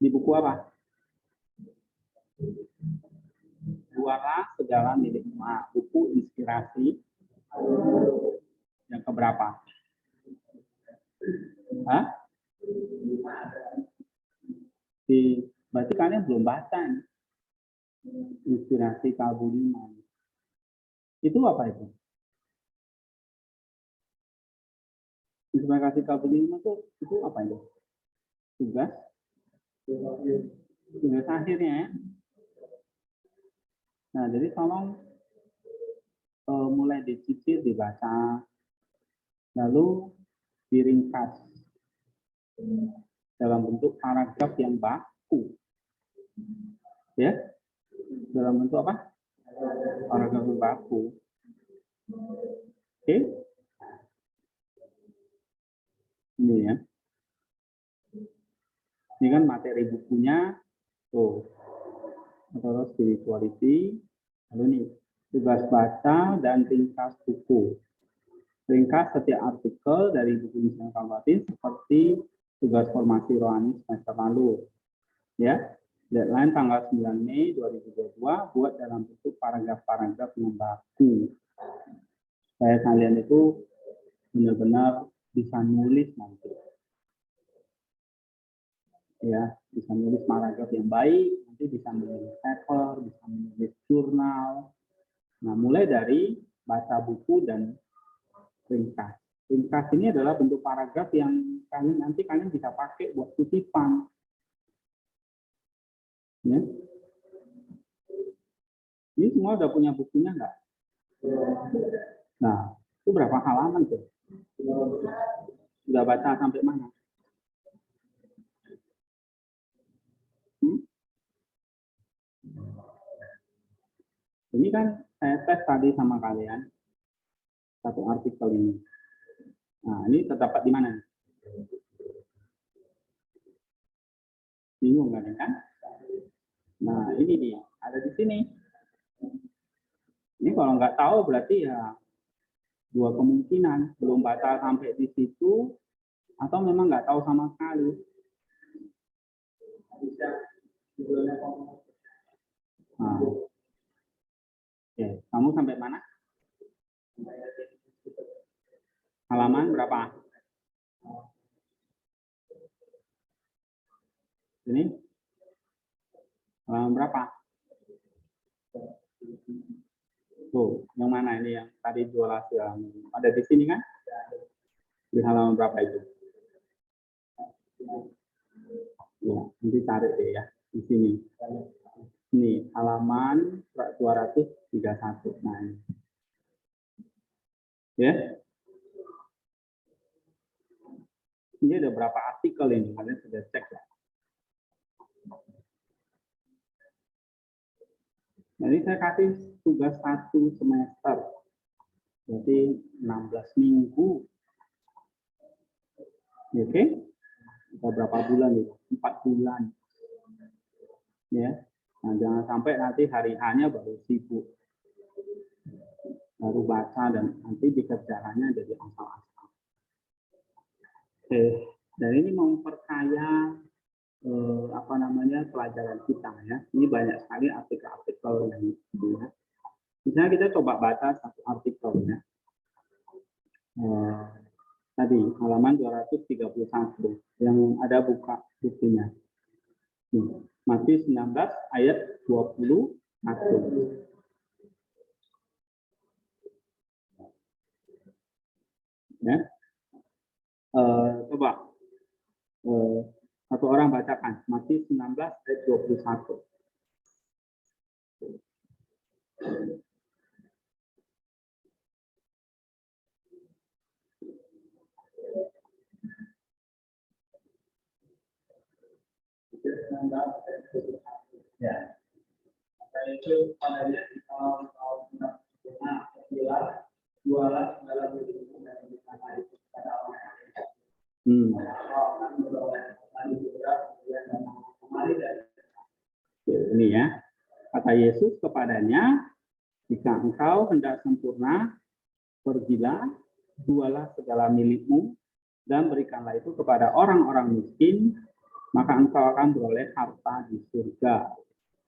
Di buku apa? Juara segala milikmu. Buku inspirasi yang keberapa? Hah? Berarti kalian belum baca nih. Inspirasi Kalbu 5. Itu apa itu? Inspirasi Kalbu 5 itu apa itu? Tugas akhirnya ya. Nah, jadi tolong mulai dicicil, dibaca, lalu diringkas dalam bentuk paragraf yang baku. Ya, dalam bentuk apa? Paragraf yang baku. Oke? Ini ya. Ini kan materi bukunya. Atau spirituality. Lalu nih, tugas baca dan ringkas buku. Ringkas setiap artikel dari buku Insan Kalbatin seperti tugas formasi rohani semester lalu. Ya, deadline tanggal 9 Mei 2022 buat dalam bentuk paragraf-paragraf yang baku. Supaya kalian itu benar-benar bisa nulis nanti. Ya, bisa nulis paragraf yang baik, nanti bisa menulis paper, bisa menulis jurnal. Nah, mulai dari baca buku dan ringkas. Ringkas ini adalah bentuk paragraf yang nanti kalian bisa pakai buat kutipan. Ya. Ini semua udah punya bukunya nggak? Nah, itu berapa halaman tuh? Sudah baca sampai mana? Ini kan saya tes tadi sama kalian satu artikel ini. Nah, ini terdapat di mana? Bingung kan? Nah, ini dia, ada di sini. Ini kalau nggak tahu berarti ya dua kemungkinan, belum baca sampai di situ atau memang nggak tahu sama sekali. Nah, oke, kamu sampai mana? Halaman berapa? Ini? Halaman berapa? Tuh, yang mana ini yang tadi jualan ada di sini kan? Di halaman berapa itu? Ya, nanti tarik deh ya di sini. Ini halaman 231. Nah, ini. Ya. Ini ada berapa artikel ini? Kalian sudah cek ya. Jadi saya kasih tugas 1 semester. Berarti 16 minggu. Oke? Berapa bulan itu? 4 bulan. Ya. Nah, jangan sampai nanti hari hanya baru sibuk. Baru baca dan nanti dikerjaannya jadi asal-asal. Oke. Dan ini memperkaya pelajaran kita ya. Ini banyak sekali artikel-artikel yang ya. Misalnya kita coba baca satu artikel ya. Tadi halaman 231 yang ada buka bukunya. Matius 19 ayat 21. Ya. Coba satu orang bacakan Matius 19 ayat 21. Ya. Itu padanya di tahun-tahun jualan dalam ini ya, kata Yesus kepadanya, jika engkau hendak sempurna, pergilah, jualah segala milikmu, dan berikanlah itu kepada orang-orang miskin, maka engkau akan beroleh harta di surga.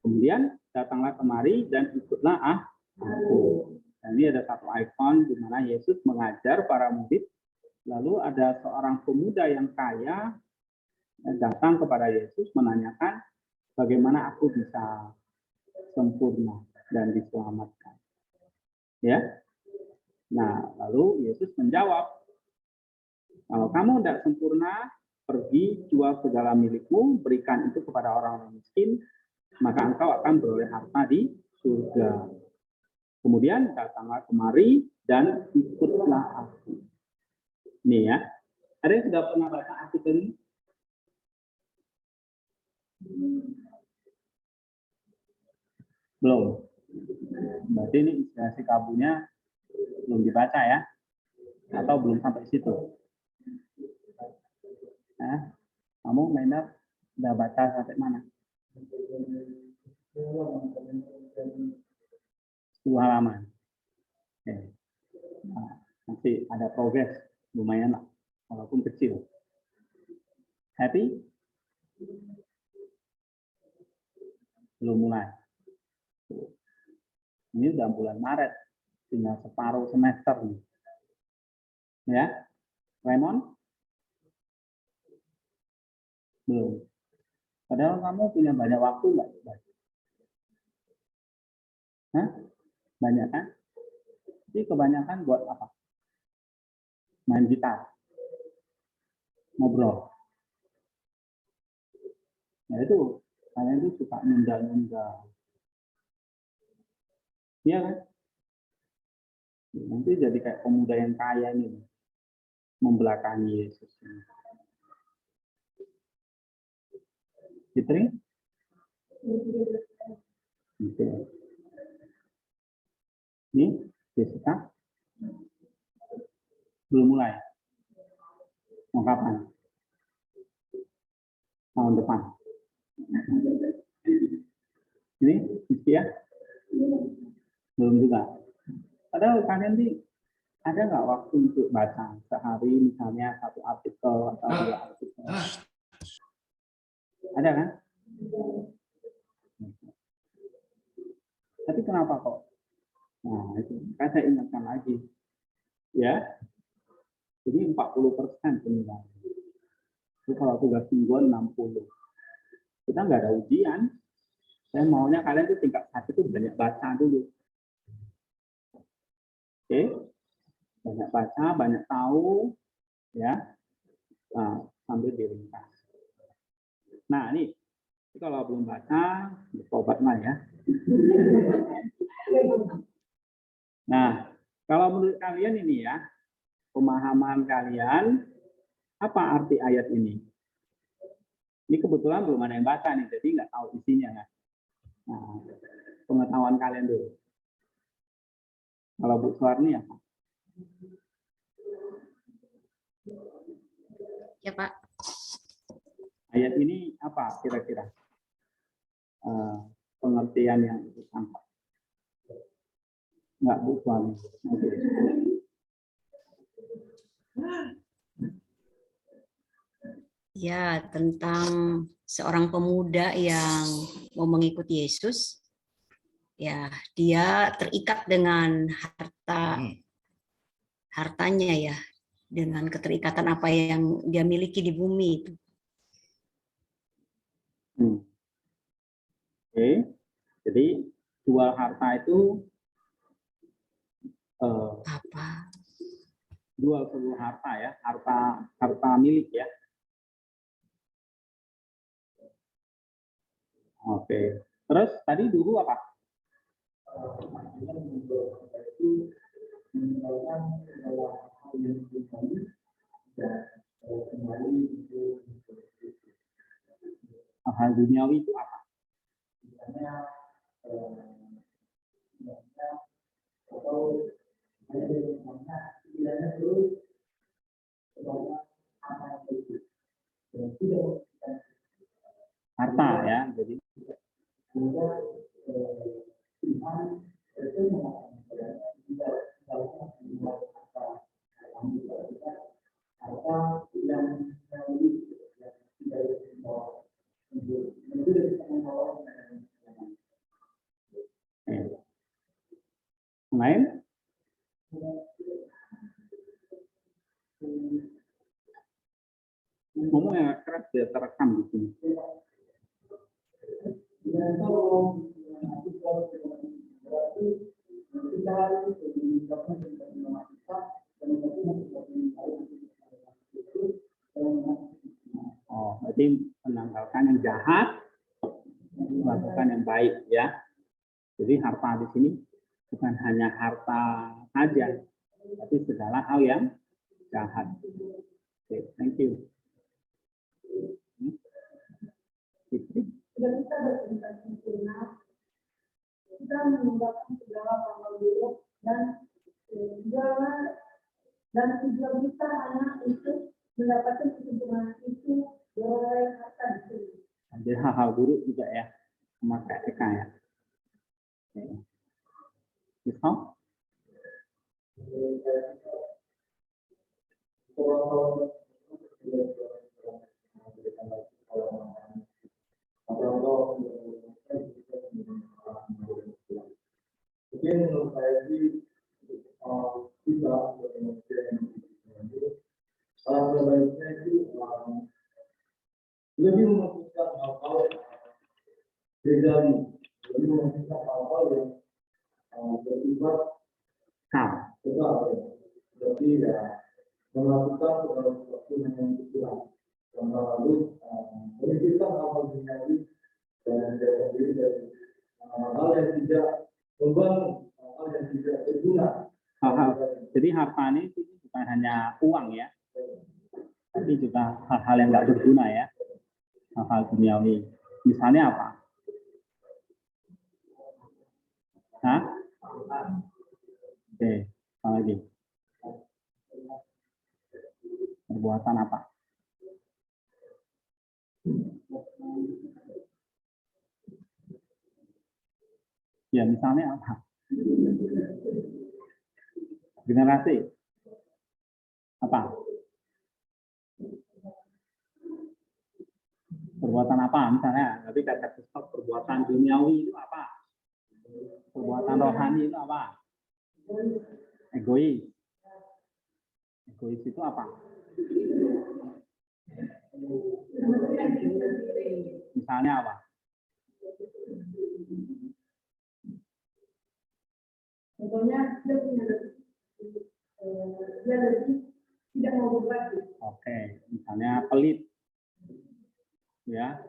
Kemudian datanglah kemari dan ikutlah aku. Dan ini ada satu ikon di mana Yesus mengajar para murid. Lalu ada seorang pemuda yang kaya datang kepada Yesus menanyakan bagaimana aku bisa sempurna dan diselamatkan. Ya. Nah, lalu Yesus menjawab, kalau kamu tidak sempurna, pergi jual segala milikmu, berikan itu kepada orang-orang miskin, maka engkau akan beroleh harta di surga. Kemudian datanglah kemari dan ikutlah aku. Ini ya. Ada yang sudah pernah baca artikel ini? Belum. Berarti ini inspirasi kabunya belum dibaca ya? Atau belum sampai situ? Nah, kamu Maynard udah baca sampai mana? 10 halaman. Oke. Nah, nanti ada progres, lumayan lah, walaupun kecil. Happy? Belum mulai. Ini udah bulan Maret, tinggal separuh semester nih. Ya, Raymond? Belum. Padahal kamu punya banyak waktu nggak? Hah? Banyak kan? Tapi kebanyakan buat apa? Main gitar, ngobrol. Nah itu, kalian itu suka nunda-nunda. Iya kan? Nanti jadi kayak pemuda yang kaya nih, membelakangi Yesus. Fitri? Oke. Ini, Jessica? Belum mulai. Mau kapan? Tahun depan. Ini, ya? Belum juga. Padahal kalian nih ada nggak waktu untuk baca sehari misalnya satu artikel atau 2 artikel? Ada kan? Tapi kenapa kok? Nah itu kan saya ingatkan lagi, ya. Jadi 40% penilaian. Jadi kalau tugas mingguan 60. Kita nggak ada ujian. Saya maunya kalian tuh tingkat 1 itu banyak baca dulu. Oke, banyak baca, banyak tahu, ya, nah, sambil diringkas. Nah, ini kalau belum baca, bertobat lah ya. Nah, kalau menurut kalian ini ya, pemahaman kalian, apa arti ayat ini? Ini kebetulan belum ada yang baca nih, jadi nggak tahu isinya ya. Nah, pengetahuan kalian dulu. Kalau Bu Suwarni apa? Ya Pak. Ayat ini apa kira-kira pengertian yang ditangkap? Enggak, Bu Suwarni. Ya, tentang seorang pemuda yang mau mengikuti Yesus. Ya, dia terikat dengan hartanya ya, dengan keterikatan apa yang dia miliki di bumi itu. Oke, jadi jual harta itu Apa? Jual seluruh harta ya, harta milik ya. Oke, terus tadi dulu apa? Hal duniawi itu apa? Harta ya, jadi Ngomong yang keras biar terekam di sini. Oh, berarti menanggalkan yang jahat, melakukan yang baik ya. Jadi harta di sini bukan hanya harta saja, tapi segala hal yang jahat. Oke, thank you. Kita meninggalkan segala hal buruk dan tujuan kita anak itu mendapatkan keuntungan itu dari harta itu. Ada hal-hal buruk juga ya, memakai TK ya. Bisa? Mungkin menurut saya sih kita sebaiknya itu lebih memutuskan hal-hal terjadi, lebih memutuskan hal-hal yang bersifat besar, seperti ya melakukan segala sesuatu yang kurang, yang lalu memikirkan hal-hal duniawi dan sendiri dari hal yang tidak membangun, hal yang tidak berguna. Jadi harta ini bukan hanya uang ya, tapi juga hal-hal yang tidak berguna ya, hal-hal duniawi. Misalnya apa? Hah? Oke, apa lagi? Perbuatan apa? Ya, misalnya apa? Generasi apa? Perbuatan apa? Misalnya, nanti kata perbuatan duniawi itu apa? Perbuatan rohani itu apa? Egois. Egois itu apa? Misalnya apa? Contohnya dia lebih tidak mau berbagi. Oke, misalnya pelit, ya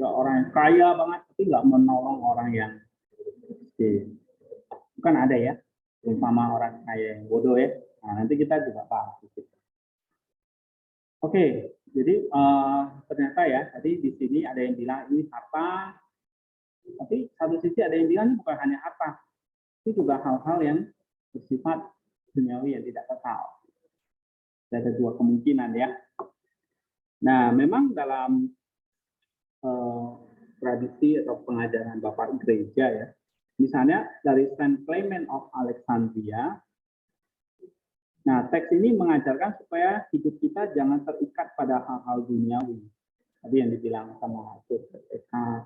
orang yang kaya banget tapi nggak menolong orang yang miskin. Bukan ada ya, terutama orang kaya yang bodoh ya. Nah, nanti kita juga bahas. Oke, jadi ternyata ya, tadi di sini ada yang bilang ini harta, tapi satu sisi ada yang bilang ini bukan hanya harta, itu juga hal-hal yang bersifat duniawi yang tidak kekal. Ada dua kemungkinan ya. Nah, memang dalam tradisi atau pengajaran Bapak Gereja ya, misalnya dari Saint Clement of Alexandria, nah teks ini mengajarkan supaya hidup kita jangan terikat pada hal-hal duniawi. Tadi yang dibilang sama Eka,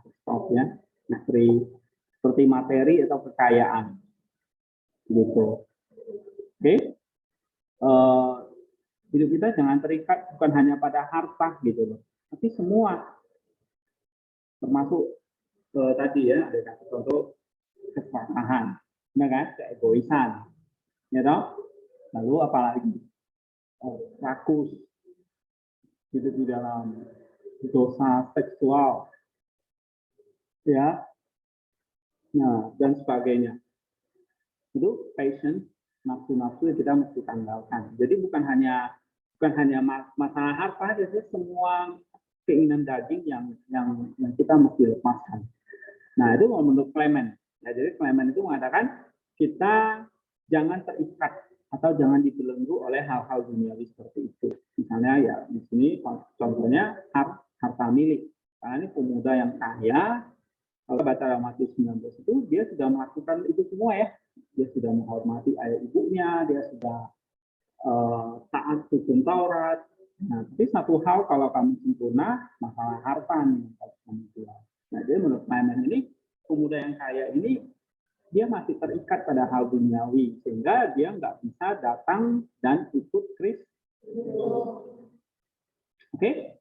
ya, seperti materi atau kekayaan, gitu. Oke, hidup kita jangan terikat bukan hanya pada harta gitu loh, tapi semua, termasuk tadi ya ada kasih contoh keserakahan, ya kan, keegoisan, ya toh. Lalu apalagi rakus, hidup di dalam dosa seksual, ya, nah dan sebagainya. Itu passion, nafsu-nafsu yang kita mesti tanggalkan. Jadi bukan hanya masalah harta, jadi semua keinginan daging yang kita mesti lepaskan. Nah itu menurut Clement. Nah, jadi Clement itu mengatakan kita jangan terikat atau jangan dibelenggu oleh hal-hal duniawi seperti itu. Misalnya ya di sini contohnya harta milik. Karena ini pemuda yang kaya, kalau baca Matius 19 itu dia sudah melakukan itu semua ya. Dia sudah menghormati ayah ibunya, dia sudah taat hukum Taurat. Nah, tapi satu hal kalau kamu sempurna, masalah harta nih yang kamu jual. Nah, jadi menurut Clement ini pemuda yang kaya ini dia masih terikat pada hal duniawi, sehingga dia nggak bisa datang dan ikut Kristus. Oke?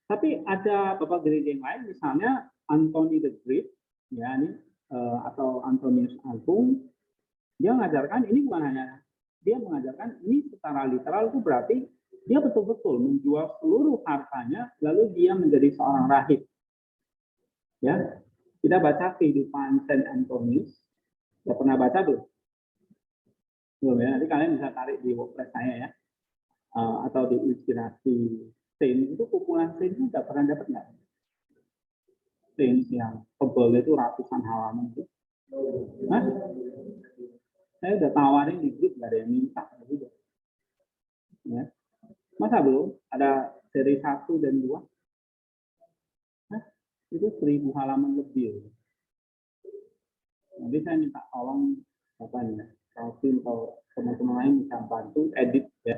Tapi ada Bapak gereja yang lain, misalnya Anthony the Great, ya ini atau Antonius Agung, dia mengajarkan ini bukan hanya dia mengajarkan ini secara literal itu berarti dia betul-betul menjual seluruh hartanya lalu dia menjadi seorang rahib. Ya, kita baca kehidupan Saint Antonius. Sudah pernah baca belum? Belum ya. Nanti kalian bisa tarik di WordPress saya ya, atau di inspirasi Saint itu kumpulan Saint itu udah pernah dapat nggak? Saint yang tebal itu ratusan halaman itu. Hah? Saya udah tawarin di grup nggak ada yang minta juga. Ya. Masa belum? Ada seri 1 dan 2? Hah? Itu 1000 halaman lebih. Nanti saya minta tolong apa nih, Calvin atau teman-teman lain bisa bantu edit ya.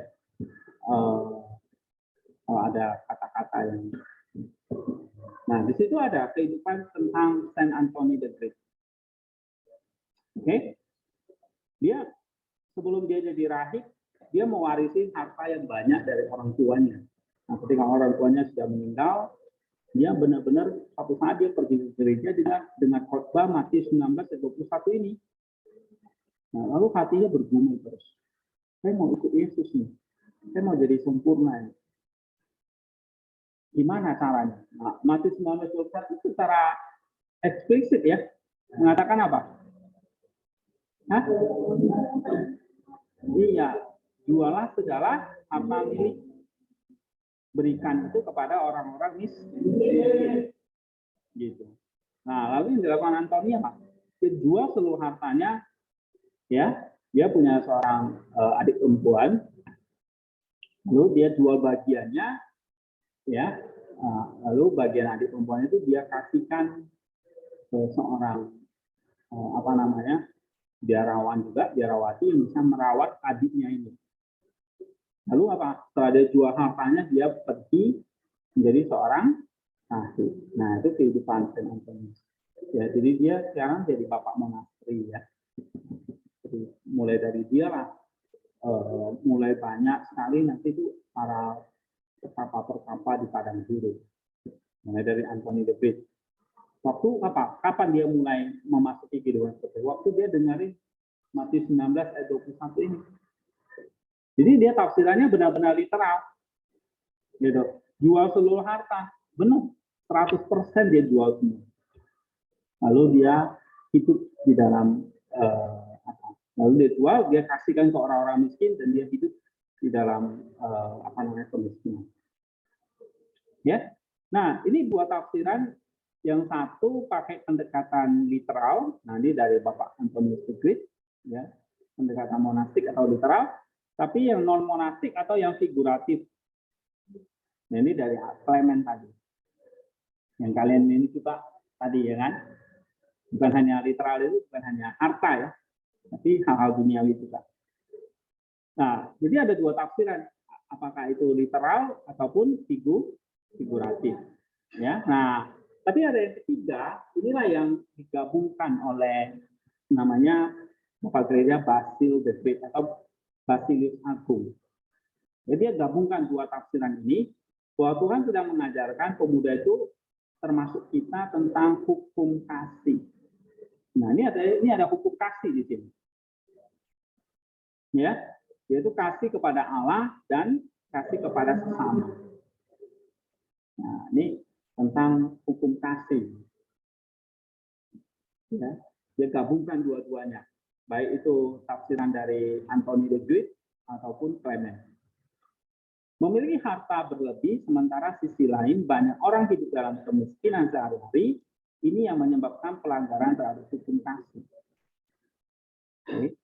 Kalau ada kata-kata yang. Nah, di situ ada kehidupan tentang Saint Anthony the Great. Oke? Dia sebelum dia jadi rahib, dia mewarisi harta yang banyak dari orang tuanya. Nah, ketika orang tuanya sudah meninggal, dia benar-benar suatu saat dia pergi ke gereja dengan khotbah Matius 19:21 ini. Nah, lalu hatinya bergumul terus. Saya mau ikut Yesus nih. Saya mau jadi sempurna. Gimana caranya? Nah, Matius 19:21 itu secara eksplisit ya. Mengatakan apa? Hah? Iya, jualah segala harta milik, berikan itu kepada orang-orang miskin. Gitu. Nah, lalu yang dilakukan Antoni apa? Dia jual seluruh hartanya, ya. Dia punya seorang adik perempuan, lalu dia jual bagiannya, ya. Lalu bagian adik perempuan itu dia kasihkan ke seorang apa namanya? Biarawan juga, biarawati yang bisa merawat adiknya ini. Lalu apa? Setelah dia jual hartanya, dia pergi menjadi seorang rahib. Nah, itu kehidupan Saint Antonius. Ya, jadi dia sekarang jadi bapak monasteri ya. Jadi, mulai dari dia lah, mulai banyak sekali nanti itu para pertapa-pertapa di padang gurun. Mulai dari Anthony the Great. Waktu apa? Kapan dia mulai memasuki kehidupan seperti itu? Waktu dia dengarin Matius 19:21 ini. Jadi dia tafsirannya benar-benar literal. Gitu. Jual seluruh harta. Benar. 100% dia jual semua. Lalu dia hidup di dalam lalu dia jual, dia kasihkan ke orang-orang miskin dan dia hidup di dalam kemiskinan. Ya. Nah, ini dua tafsiran. Yang satu pakai pendekatan literal, nah ini dari Bapak Antonius the Great, ya, pendekatan monastik atau literal, tapi yang non monastik atau yang figuratif. Nah, ini dari Clement tadi. Yang kalian ini juga tadi ya kan, bukan hanya literal itu, bukan hanya harta ya, tapi hal-hal duniawi juga. Nah, jadi ada dua tafsiran, apakah itu literal ataupun figuratif. Ya, nah. Tapi ada yang ketiga, inilah yang digabungkan oleh namanya Bapak Gereja Basil the Great atau Basilius Agung. Jadi dia gabungkan dua tafsiran ini, bahwa Tuhan sedang mengajarkan pemuda itu termasuk kita tentang hukum kasih. Nah, ini ada hukum kasih di sini. Ya, yaitu kasih kepada Allah dan kasih kepada sesama. Nah, ini tentang hukum kasih. Ya, dia gabungkan dua-duanya. Baik itu tafsiran dari Anthony the Great ataupun Clement. Memiliki harta berlebih, sementara sisi lain banyak orang hidup dalam kemiskinan sehari-hari, ini yang menyebabkan pelanggaran terhadap hukum kasih. Oke.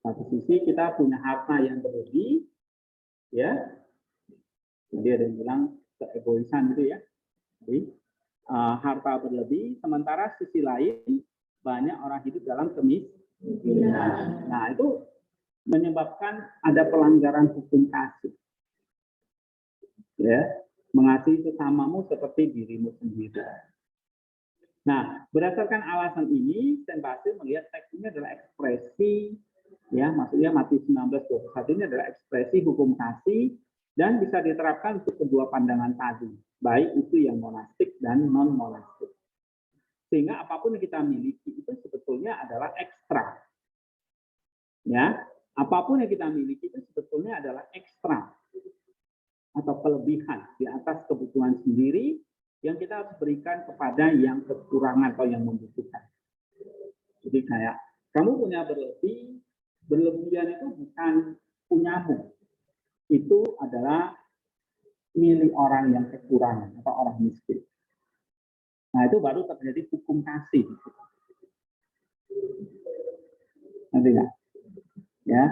Satu sisi kita punya harta yang berlebih, ya. Jadi ada yang bilang keegoisan itu ya. Jadi, harta berlebih, sementara sisi lain banyak orang hidup dalam kemiskinan. Nah, itu menyebabkan ada pelanggaran hukum kasih. Ya, mengasihi sesamamu seperti dirimu sendiri. Nah, berdasarkan alasan ini, Sten Basir melihat teks ini adalah ekspresi, ya, maksudnya Matius 19:21 ini adalah ekspresi hukum kasih dan bisa diterapkan untuk kedua pandangan tadi, baik itu yang monastik dan non monastik. Sehingga apapun yang kita miliki itu sebetulnya adalah ekstra, ya, apapun yang kita miliki itu sebetulnya adalah ekstra atau kelebihan di atas kebutuhan sendiri yang kita harus berikan kepada yang kekurangan atau yang membutuhkan. Jadi kayak kamu punya berlebih, berlebihan itu bukan punyamu, itu adalah milik orang yang kekurangan atau orang miskin. Nah itu baru terjadi hukum kasih. Nanti nggak? Ya,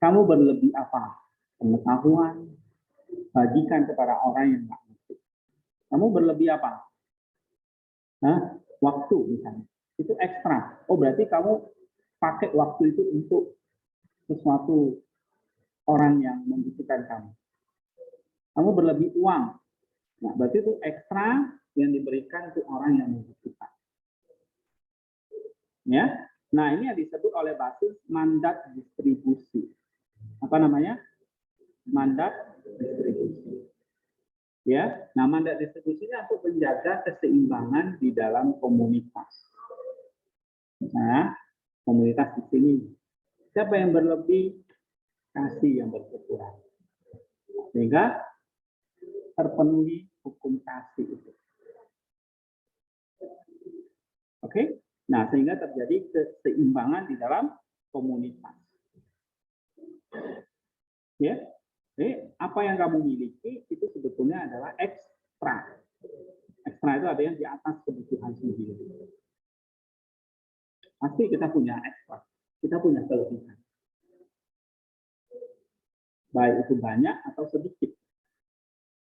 kamu berlebih apa? Pengetahuan, bagikan kepada orang yang nggak ngerti. Kamu berlebih apa? Hah? Waktu misalnya. Itu ekstra. Oh berarti kamu pakai waktu itu untuk sesuatu orang yang membutuhkan kamu. Kamu berlebih uang. Nah, berarti itu ekstra yang diberikan untuk orang yang membutuhkan. Ya. Nah, ini yang disebut oleh Basir mandat distribusi. Apa namanya? Mandat distribusi. Ya, nah mandat distribusinya untuk menjaga keseimbangan di dalam komunitas. Nah, komunitas di sini siapa yang berlebih, kasih yang berkurang. Sehingga terpenuhi hukum kasih itu. Oke? Nah, sehingga terjadi keseimbangan di dalam komunitas. Ya. Jadi, apa yang kamu miliki itu sebetulnya adalah ekstra. Ekstra itu ada yang di atas kebutuhan sendiri. Pasti kita punya ekstra. Kita punya kelebihan. Baik itu banyak atau sedikit.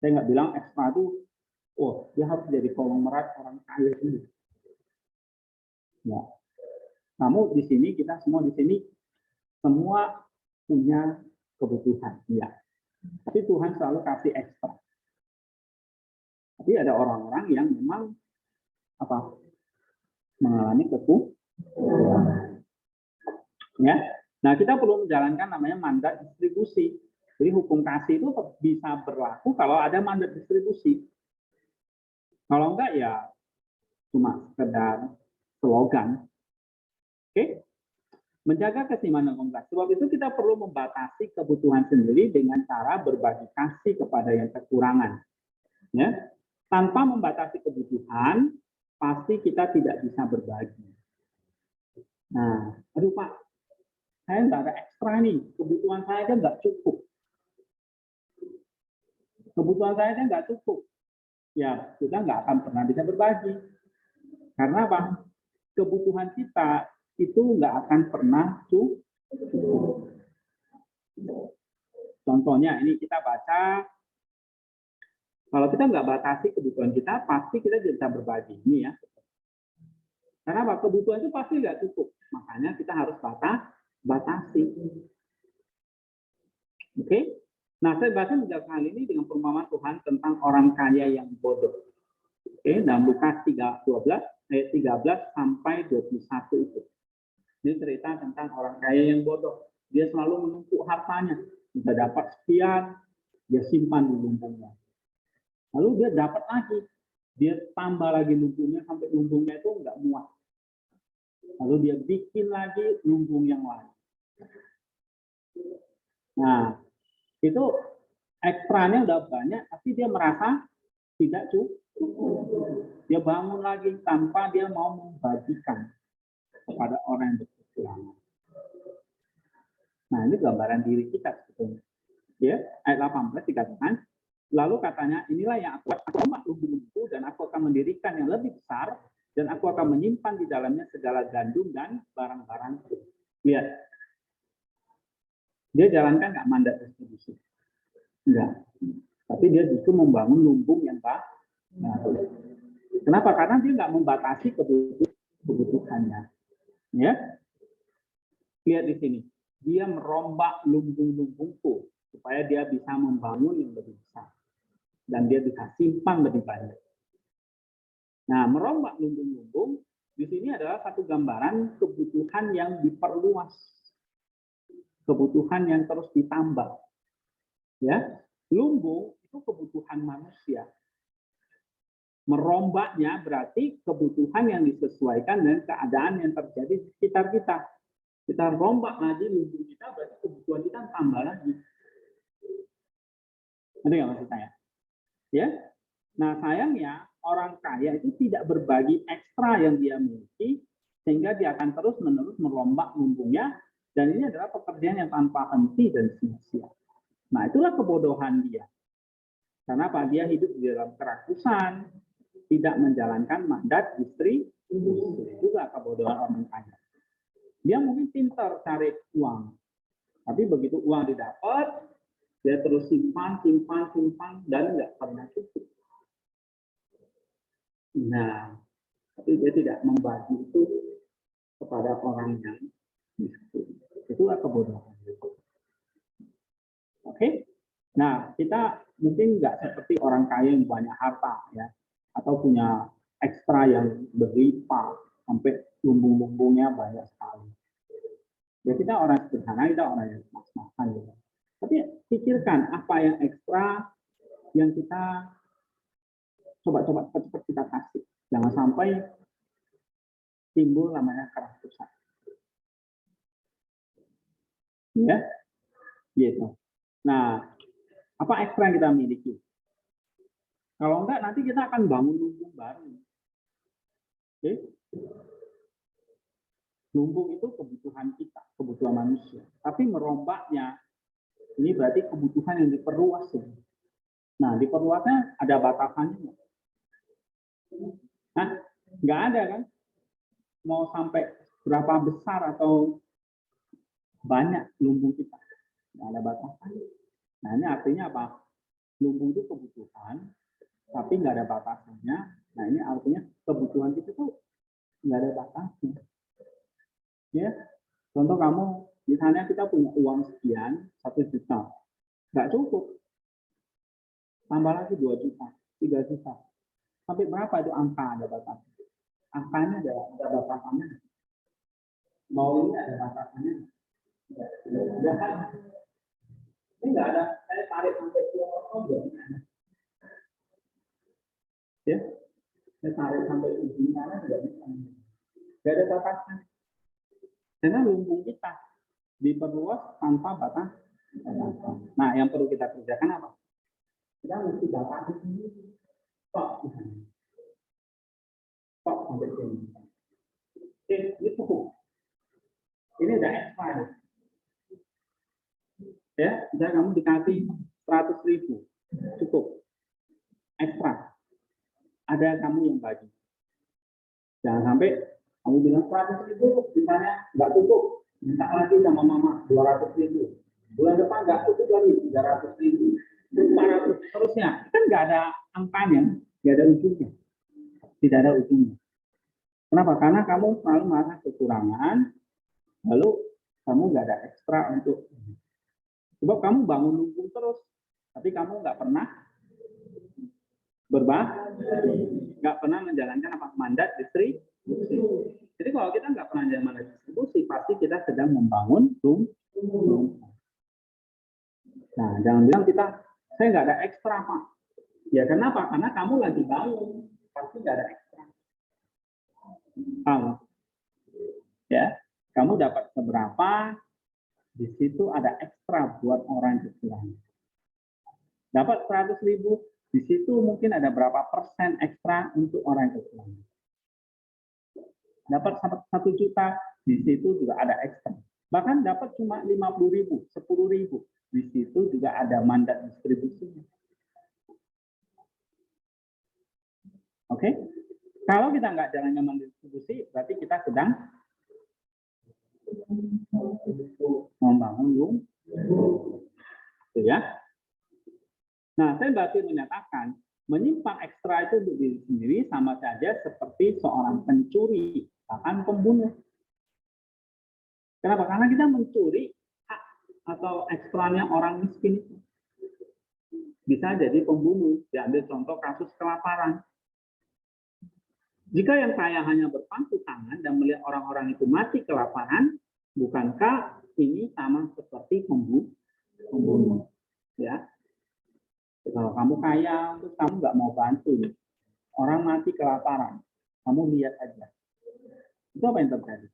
Saya nggak bilang ekstra itu, oh, dia harus jadi konglomerat orang kaya ini. Ya. Kamu di sini, kita semua di sini, semua punya kebutuhan. Ya. Tapi Tuhan selalu kasih ekstra. Tapi ada orang-orang yang memang apa mengalami kekurangan. Ya. Nah, kita perlu menjalankan namanya mandat distribusi. Jadi hukum kasih itu bisa berlaku kalau ada mandat distribusi. Kalau enggak ya cuma sekedar slogan. Oke? Menjaga keseimbangan komunitas. Sebab itu kita perlu membatasi kebutuhan sendiri dengan cara berbagi kasih kepada yang kekurangan. Ya. Tanpa membatasi kebutuhan, pasti kita tidak bisa berbagi. Nah, aduh Pak, saya nggak ada ekstra nih, kebutuhan saya aja nggak cukup. Kebutuhan saya aja nggak cukup. Ya, kita nggak akan pernah bisa berbagi. Karena apa? Kebutuhan kita itu nggak akan pernah cukup. Contohnya, ini kita baca, kalau kita nggak batasi kebutuhan kita, pasti kita bisa berbagi. Ini ya. Karena apa? Kebutuhan itu pasti nggak cukup. Makanya kita harus batasi. Oke? Nah, saya bahas menjawab hal ini dengan perumpamaan Tuhan tentang orang kaya yang bodoh. Oke, dalam Lukas 13 sampai 21 itu. Ini cerita tentang orang kaya yang bodoh. Dia selalu menumpuk hartanya. Sudah dapat sekian, dia simpan di lumbungnya. Lalu dia dapat lagi. Dia tambah lagi lumbungnya sampai lumbungnya itu nggak muat. Lalu dia bikin lagi lumbung yang lain. Nah, itu ekstranya udah banyak, tapi dia merasa tidak cukup. Dia bangun lagi tanpa dia mau membagikan kepada orang yang berkekurangan. Nah, ini gambaran diri kita sebetulnya. Ya, ayat 18 dikatakan, lalu katanya, inilah yang aku akan lumbung-lumbung dan aku akan mendirikan yang lebih besar dan aku akan menyimpan di dalamnya segala gandum dan barang-barangku. Lihat. Dia jalankan nggak mandat distribusi? Enggak. Tapi dia justru membangun lumbung yang baru. Kenapa? Karena dia nggak membatasi kebutuhannya. Ya. Lihat di sini. Dia merombak lumbung-lumbungku supaya dia bisa membangun yang lebih besar. Dan dia bisa simpan lebih banyak. Nah, merombak lumbung-lumbung di sini adalah satu gambaran kebutuhan yang diperluas, kebutuhan yang terus ditambah. Ya, lumbung itu kebutuhan manusia. Merombaknya berarti kebutuhan yang disesuaikan dengan keadaan yang terjadi di sekitar kita. Kita rombak lagi lumbung kita, berarti kebutuhan kita tambah lagi. Ngerti nggak maksud saya? Ya. Nah, sayangnya orang kaya itu tidak berbagi ekstra yang dia miliki, sehingga dia akan terus-menerus merombak lumbungnya, dan ini adalah pekerjaan yang tanpa henti dan sia-sia. Nah, itulah kebodohan dia. Karena apa? Dia hidup di dalam kerakusan, tidak menjalankan mandat istri, itu juga kebodohan orang kaya. Dia mungkin pintar cari uang, tapi begitu uang didapat, dia terus simpan, dan nggak pernah cukup. Nah, tapi dia tidak membagi itu kepada orang yang miskin. Itulah kebodohan. Oke? Nah, kita mungkin nggak seperti orang kaya yang banyak harta, ya, atau punya ekstra yang berlimpah, sampai lumbung-lumbungnya banyak sekali. Ya, kita orang sederhana, kita orang yang mas-masan. Gitu. Tapi pikirkan apa yang ekstra yang kita coba-coba cepat-cepat kita kasih. Jangan sampai timbul namanya kerakusan. Ya, gitu. Nah, apa ekstra yang kita miliki? Kalau enggak, nanti kita akan bangun lumbung baru. Oke? Lumbung itu kebutuhan kita, kebutuhan manusia. Tapi merombaknya, ini berarti kebutuhan yang diperluas. Nah, diperluasnya ada batasannya. Nah, nggak ada kan? Mau sampai berapa besar atau banyak lumbung kita? Nggak ada batasannya. Nah, ini artinya apa? Lumbung itu kebutuhan, tapi nggak ada batasannya. Nah, ini artinya kebutuhan kita tuh nggak ada batasnya. Ya, contoh kamu, misalnya kita punya uang sekian, 1 juta, nggak cukup. Tambah lagi 2 juta, 3 juta. Sampai berapa itu angka ada batasnya? Angkanya ada batasannya. Mau ini ada batasannya. Ini nggak ada, saya tarik sampai ujung. Ya, saya tarik sampai ujung sana nggak bisa. Nggak ada batasnya. Karena lumbung kita diperluas tanpa batas. Nah, yang perlu kita kerjakan apa? Kita mesti batasi sendiri. Stop. Stop sampai sini. Oke, ini cukup. Ini udah extra. Ya, misalnya kamu dikasih 100.000, cukup. Ekstra. Ada kamu yang bagi. Jangan sampai kamu bilang 100.000, misalnya nggak cukup. Minta lagi sama mama 200.000. Bulan depan nggak cukup lagi 300.000. 400 terusnya. Kan nggak ada angkanya, nggak ada ujungnya. Tidak ada ujungnya. Kenapa? Karena kamu selalu merasa kekurangan, lalu kamu nggak ada ekstra untuk. Sebab kamu bangun lumbung terus, tapi kamu nggak pernah nggak pernah menjalankan apa mandat distribusi. Jadi kalau kita nggak pernah menjalankan mandat distribusi, pasti kita sedang membangun lumbung. Nah, jangan bilang saya nggak ada ekstra, Pak. Ya kenapa? Karena kamu lagi bangun, pasti nggak ada ekstra. Kamu, ya, kamu dapat seberapa, di situ ada ekstra buat orang yang kekurangan. Dapat 100.000, di situ mungkin ada berapa persen ekstra untuk orang yang kekurangan. Dapat 1 juta, di situ juga ada ekstra. Bahkan dapat cuma 50.000, 10.000, di situ juga ada mandat distribusinya. Oke? Kalau kita nggak jalankan mandat distribusi, berarti kita sedang membangun lumbung. Ya. Nah, saya berarti menyatakan menyimpan ekstra itu untuk diri sendiri sama saja seperti seorang pencuri, bahkan pembunuh. Kenapa? Karena kita mencuri hak atau ekstranya orang miskin itu. Bisa jadi pembunuh. Diambil contoh kasus kelaparan. Jika yang kaya hanya berpangku tangan dan melihat orang-orang itu mati kelaparan, bukankah ini sama seperti membunuh? Ya, kalau kamu kaya, terus kamu nggak mau bantu, orang mati kelaparan, kamu lihat aja. Itu apa yang terjadi?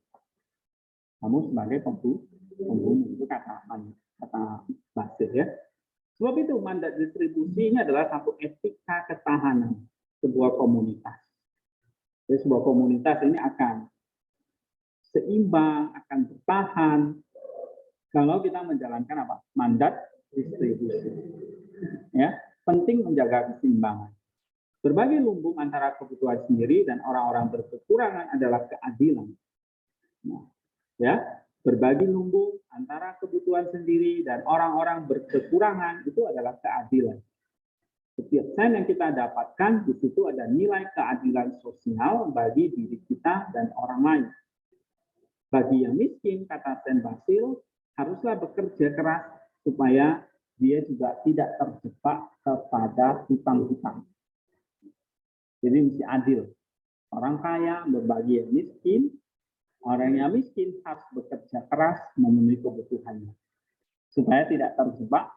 Kamu sebagai pembunuh, itu kata Basir ya. Sebab itu mandat distribusi ini adalah satu etika ketahanan sebuah komunitas. Jadi sebuah komunitas ini akan seimbang, akan bertahan kalau kita menjalankan apa? Mandat distribusi. Ya, penting menjaga keseimbangan. Berbagi lumbung antara kebutuhan sendiri dan orang-orang berkekurangan adalah keadilan. Nah, ya, berbagi lumbung antara kebutuhan sendiri dan orang-orang berkekurangan itu adalah keadilan. Setiap sen yang kita dapatkan di situ ada nilai keadilan sosial bagi diri kita dan orang lain. Bagi yang miskin, kata Sen Basil, haruslah bekerja keras supaya dia juga tidak terjebak kepada hutang-hutang. Jadi mesti adil. Orang kaya berbagi yang miskin, orang yang miskin harus bekerja keras memenuhi kebutuhannya supaya tidak terjebak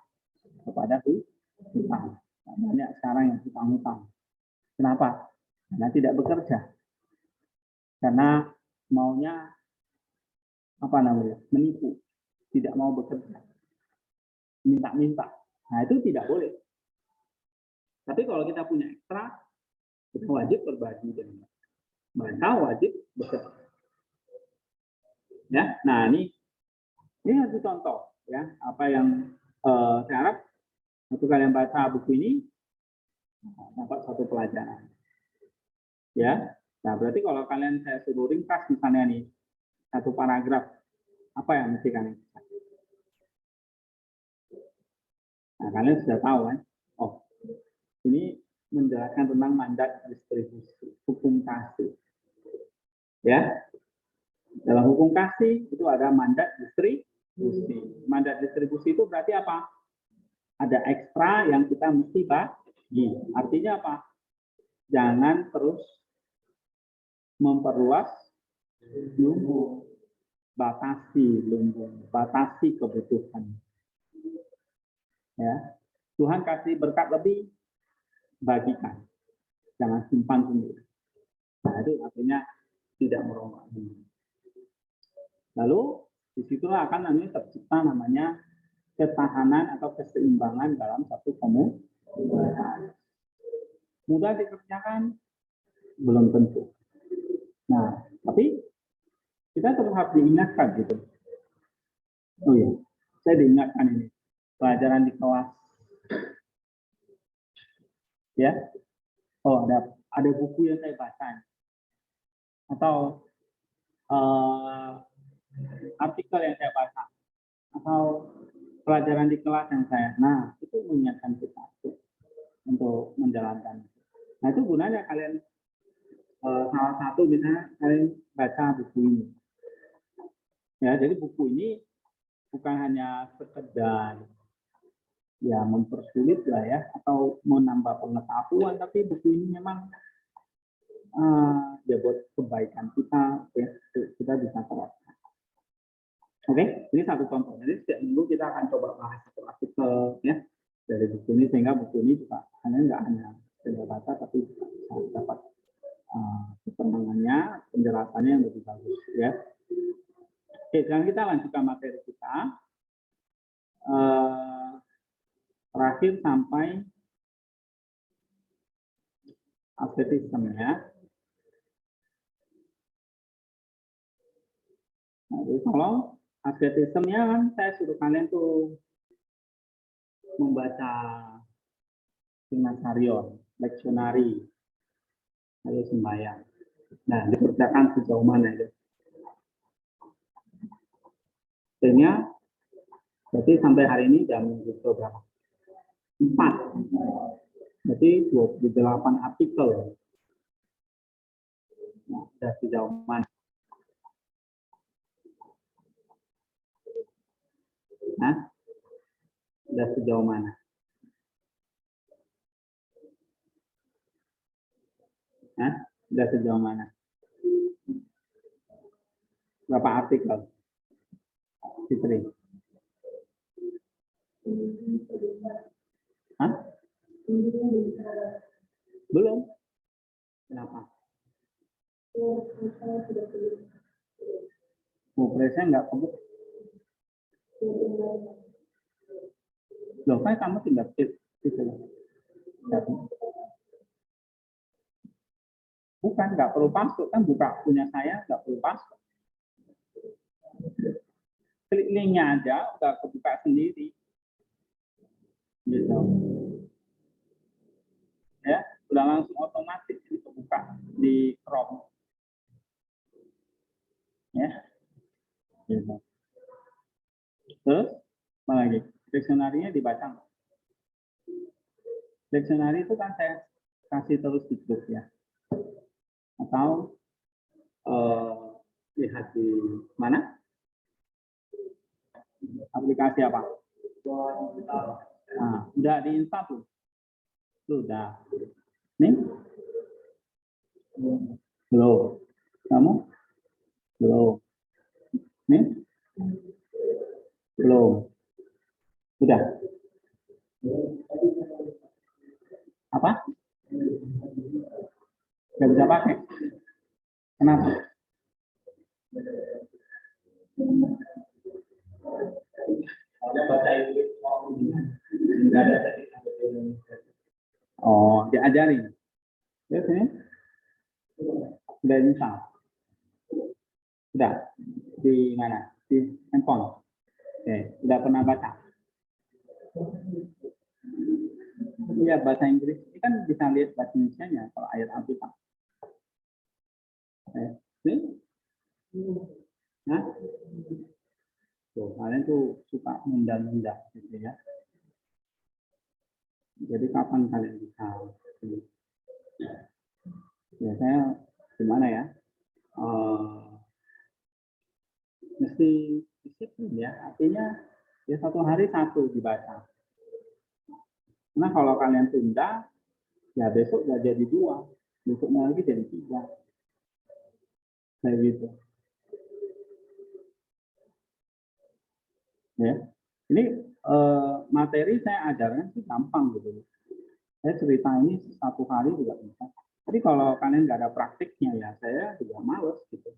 kepada hutang. Banyak sekarang yang hutang-hutang. Kenapa? Karena tidak bekerja. Karena maunya menipu, tidak mau bekerja, minta-minta. Nah itu tidak boleh. Tapi kalau kita punya ekstra, kita wajib berbagi dengan mereka, wajib bekerja. Ya, nah ini harus dicontoh ya apa yang saya harap waktu kalian baca buku ini dapat satu pelajaran. Ya, nah berarti kalau kalian saya suruh ringkas misalnya nih satu paragraf, apa yang mesti kalian? Nah kalian sudah tahu kan? Oh, ini menjelaskan tentang mandat distribusi, hukum kasih. Ya, dalam hukum kasih itu ada mandat distribusi. Mandat distribusi itu berarti apa? Ada ekstra yang kita mesti bagi. Artinya apa? Jangan terus memperluas lumbung, batasi lumbung, batasi kebutuhan. Ya, Tuhan kasih berkat lebih, bagikan, jangan simpan sendiri. Nah itu artinya tidak merombak. Lalu disitulah akan nanti tercipta namanya ketahanan atau keseimbangan dalam satu komunitas. Mudah dikerjakan? Belum tentu. Nah, tapi kita terus harus diingatkan gitu. Oh iya, saya diingatkan ini pelajaran di kelas. Ya, oh ada buku yang saya baca atau artikel yang saya baca atau pelajaran di kelas yang saya, nah itu mengingatkan kita untuk menjalankan. Nah itu gunanya kalian salah satu misalnya kalian baca buku ini. Ya, jadi buku ini bukan hanya sekedar ya mempersulit lah ya atau menambah pengetahuan, tapi buku ini memang ya buat kebaikan kita, ya, kita bisa terapkan. Oke, ini satu contoh. Jadi setiap minggu kita akan coba bahas satu artikel ya dari buku ini sehingga buku ini juga nggak hanya saya baca tapi bisa dapat keterangannya, penjelasannya yang lebih bagus ya. Oke, sekarang kita lanjutkan materi kita. Terakhir sampai asketisme ya. Nah, jadi kalau asketismenya kan saya suruh kalian tuh membaca Singgasarion, leksionari, lalu sembahyang. Nah, dikerjakan sejauh mana itu? Akhirnya, berarti sampai hari ini jam berapa? 4. Berarti 28 artikel. Nah, sudah sejauh mana? Nah, sudah sejauh mana? Nah, Sudah sejauh mana? Berapa artikel? Fitri? Hah? Belum. Kenapa? Presnya nggak kebuk. Loh, kan kamu tinggal gitu. Bukan, nggak perlu password, kan buka punya saya nggak perlu password. Klik linknya aja udah kebuka sendiri. Gitu. Ya, udah langsung otomatis ini kebuka di Chrome. Ya. Gitu. Terus apa lagi? Dictionary-nya dibaca. Dictionary itu kan saya kasih terus di grup ya. Atau lihat di mana? Aplikasi apa? Nah, udah diinstal tuh. Sudah. Nih? Belum. Kamu? Belum. Nih? Belum. Udah. Apa? Nggak bisa pakai. Kenapa? Oh, diajarin. Ya, sini. Udah install. Udah. Di mana? Di handphone. Oke, udah pernah baca? Iya, bahasa Inggris. Ini kan bisa lihat bahasa Indonesia-nya kalau ayat Alkitab. Ini? Nah, tuh, kalian tuh suka nunda-nunda gitu ya. Jadi kapan kalian bisa? Ya saya gimana ya? Mesti disiplin ya. Artinya ya satu hari satu dibaca. Nah kalau kalian tunda, ya besok nggak jadi 2, besoknya lagi jadi 3. Kayak gitu. Ya, ini materi saya ajarkan sih gampang gitu. Saya cerita ini satu hari juga bisa. Tapi kalau kalian nggak ada praktiknya ya saya juga males gitu.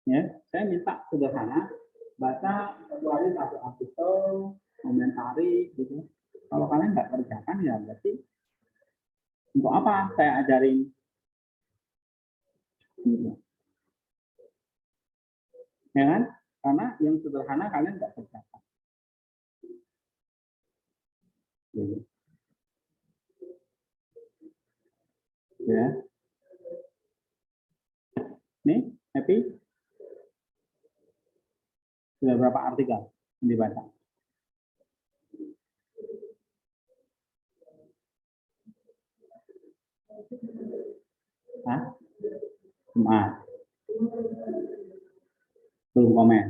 Ya, saya minta sederhana, baca satu hari satu artikel, komentari gitu. Kalau kalian nggak kerjakan ya berarti untuk apa saya ajarin? Gitu. Ya kan? Karena yang sederhana kalian nggak kerjakan. Gitu. Ya. Nih, happy? Sudah berapa artikel yang dibaca? Hah? Cuma belum komen.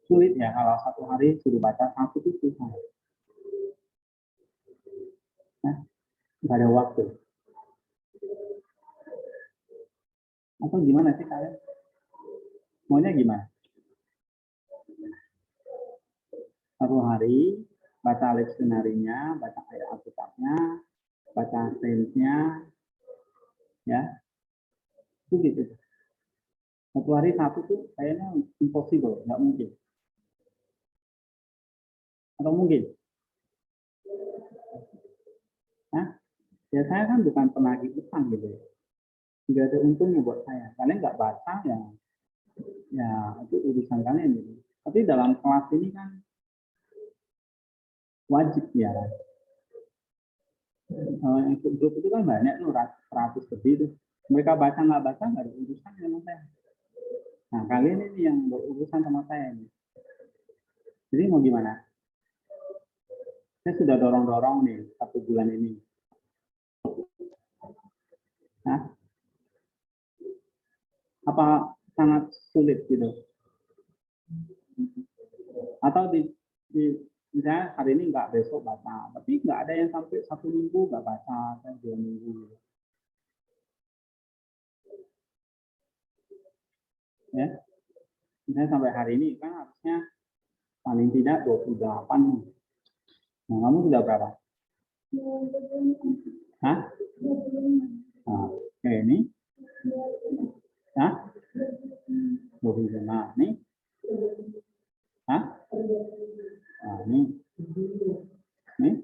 Sulit ya kalau satu hari suruh baca satu itu susah. Nah, nggak ada waktu. Atau gimana sih kalian? Maunya gimana? Satu hari baca leksionarinya, baca ayat Alkitabnya, baca sains-nya, ya, itu gitu. Satu hari satu tuh kayaknya impossible, nggak mungkin. Atau mungkin? Nah, ya saya kan bukan penagih utang gitu ya. Nggak ada untungnya buat saya. Kalian nggak baca ya itu urusan kalian gitu. Tapi dalam kelas ini kan wajib ya. Yang grup itu kan banyak tuh 100 lebih tuh. Mereka baca nggak baca nggak ada urusan sama saya. Nah kalian ini yang berurusan sama saya ini. Jadi mau gimana? Saya sudah dorong-dorong nih 1 bulan ini. Nah, apa sangat sulit gitu? Atau Misalnya hari ini nggak, besok baca, tapi nggak ada yang sampai 1 minggu nggak baca, atau 2 minggu. Ya, misalnya sampai hari ini kan harusnya paling tidak 28 nih. Nah, kamu sudah berapa? Hah? Nah, oke, ini? Hah? 25. Nih? Hah? Nah, ini? Nih?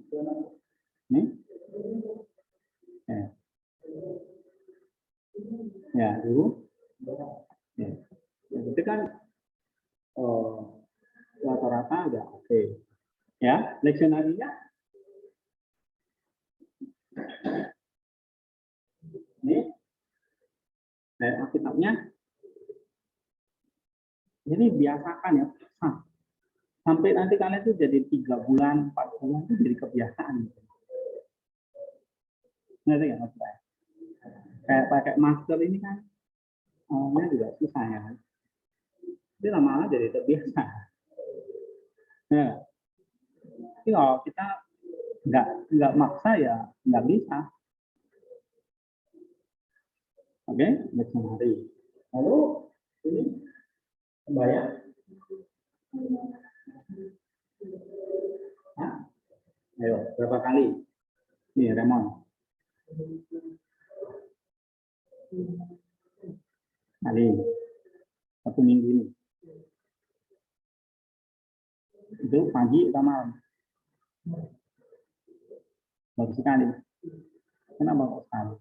Nih? Ya, dulu. Ya. Itu kan rata-rata udah oke. Ya, leksionarinya ini dari Alkitabnya. Jadi biasakan ya, sampai nanti kalian tuh jadi 3 bulan, 4 bulan itu jadi kebiasaan. Ngerti nggak maksud saya? Kayak pakai masker ini kan, awalnya juga susah ya. Tapi lama-lama jadi terbiasa. Ya. Tapi kalau kita nggak maksa ya nggak bisa. Oke, leksionari. Lalu ini sembahyang. Hah? Ayo, berapa kali? Nih, Remon. Kali. 1 minggu ini. Itu pagi atau malam? Bagus sekali. Kenapa kok sekali?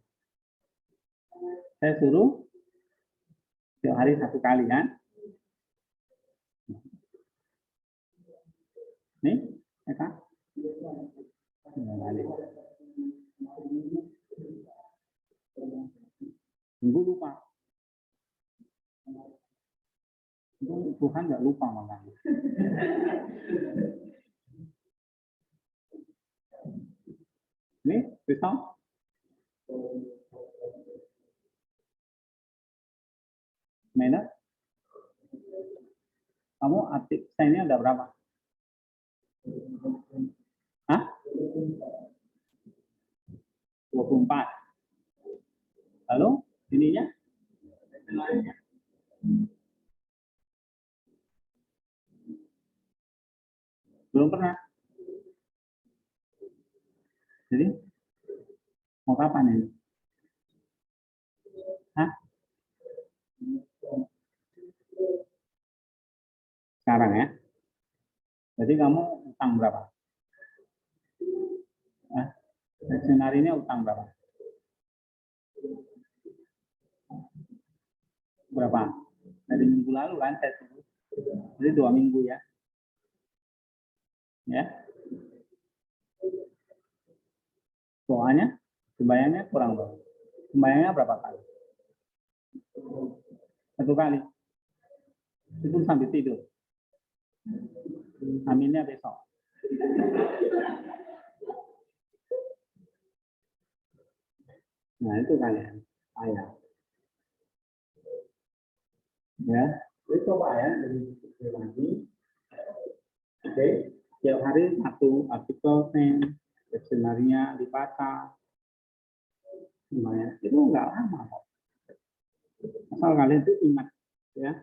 Saya suruh setiap hari 1 kali kan? Nih, Eka? Minggu lupa. Tuhan nggak lupa makanya. Nih, pisau. Mana? Kamu aktif saya ada berapa? Hah? 24. Lalu ininya? Belum pernah. Jadi mau kapan ini? Hah? Sekarang ya? Jadi kamu utang berapa? Leksionarinya utang berapa? Berapa? Dari minggu lalu kan saya suruh. Jadi 2 minggu ya. Ya. Soalnya sembayangnya kurang banget. Sembayangnya berapa kali? 1 kali. Itu sambil tidur. Aminnya besok. Nah, itu kalian. Ayah. Ya. Jadi coba ya, lebih lagi. Oke. Tiap hari 1 artikel leksionarinya dibaca. Lumayan. Itu enggak lama kok. Asal kalian itu ingat ya.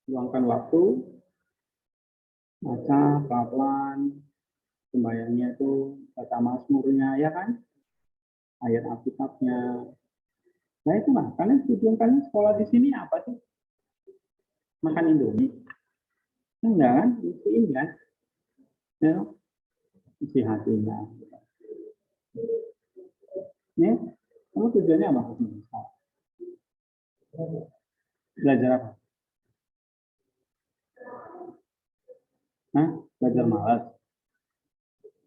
Luangkan waktu, baca pelan-pelan, sembahyangnya itu baca Mazmurnya ya kan, ayat Alkitabnya. Nah itu mah, kalian tujuan kalian sekolah di sini apa sih? Makan Indomie? Enggak kan? Isiin kan? Ya, isi hatinya. Ya, kamu tujuannya apa? Belajar apa? Hah? Belajar malas?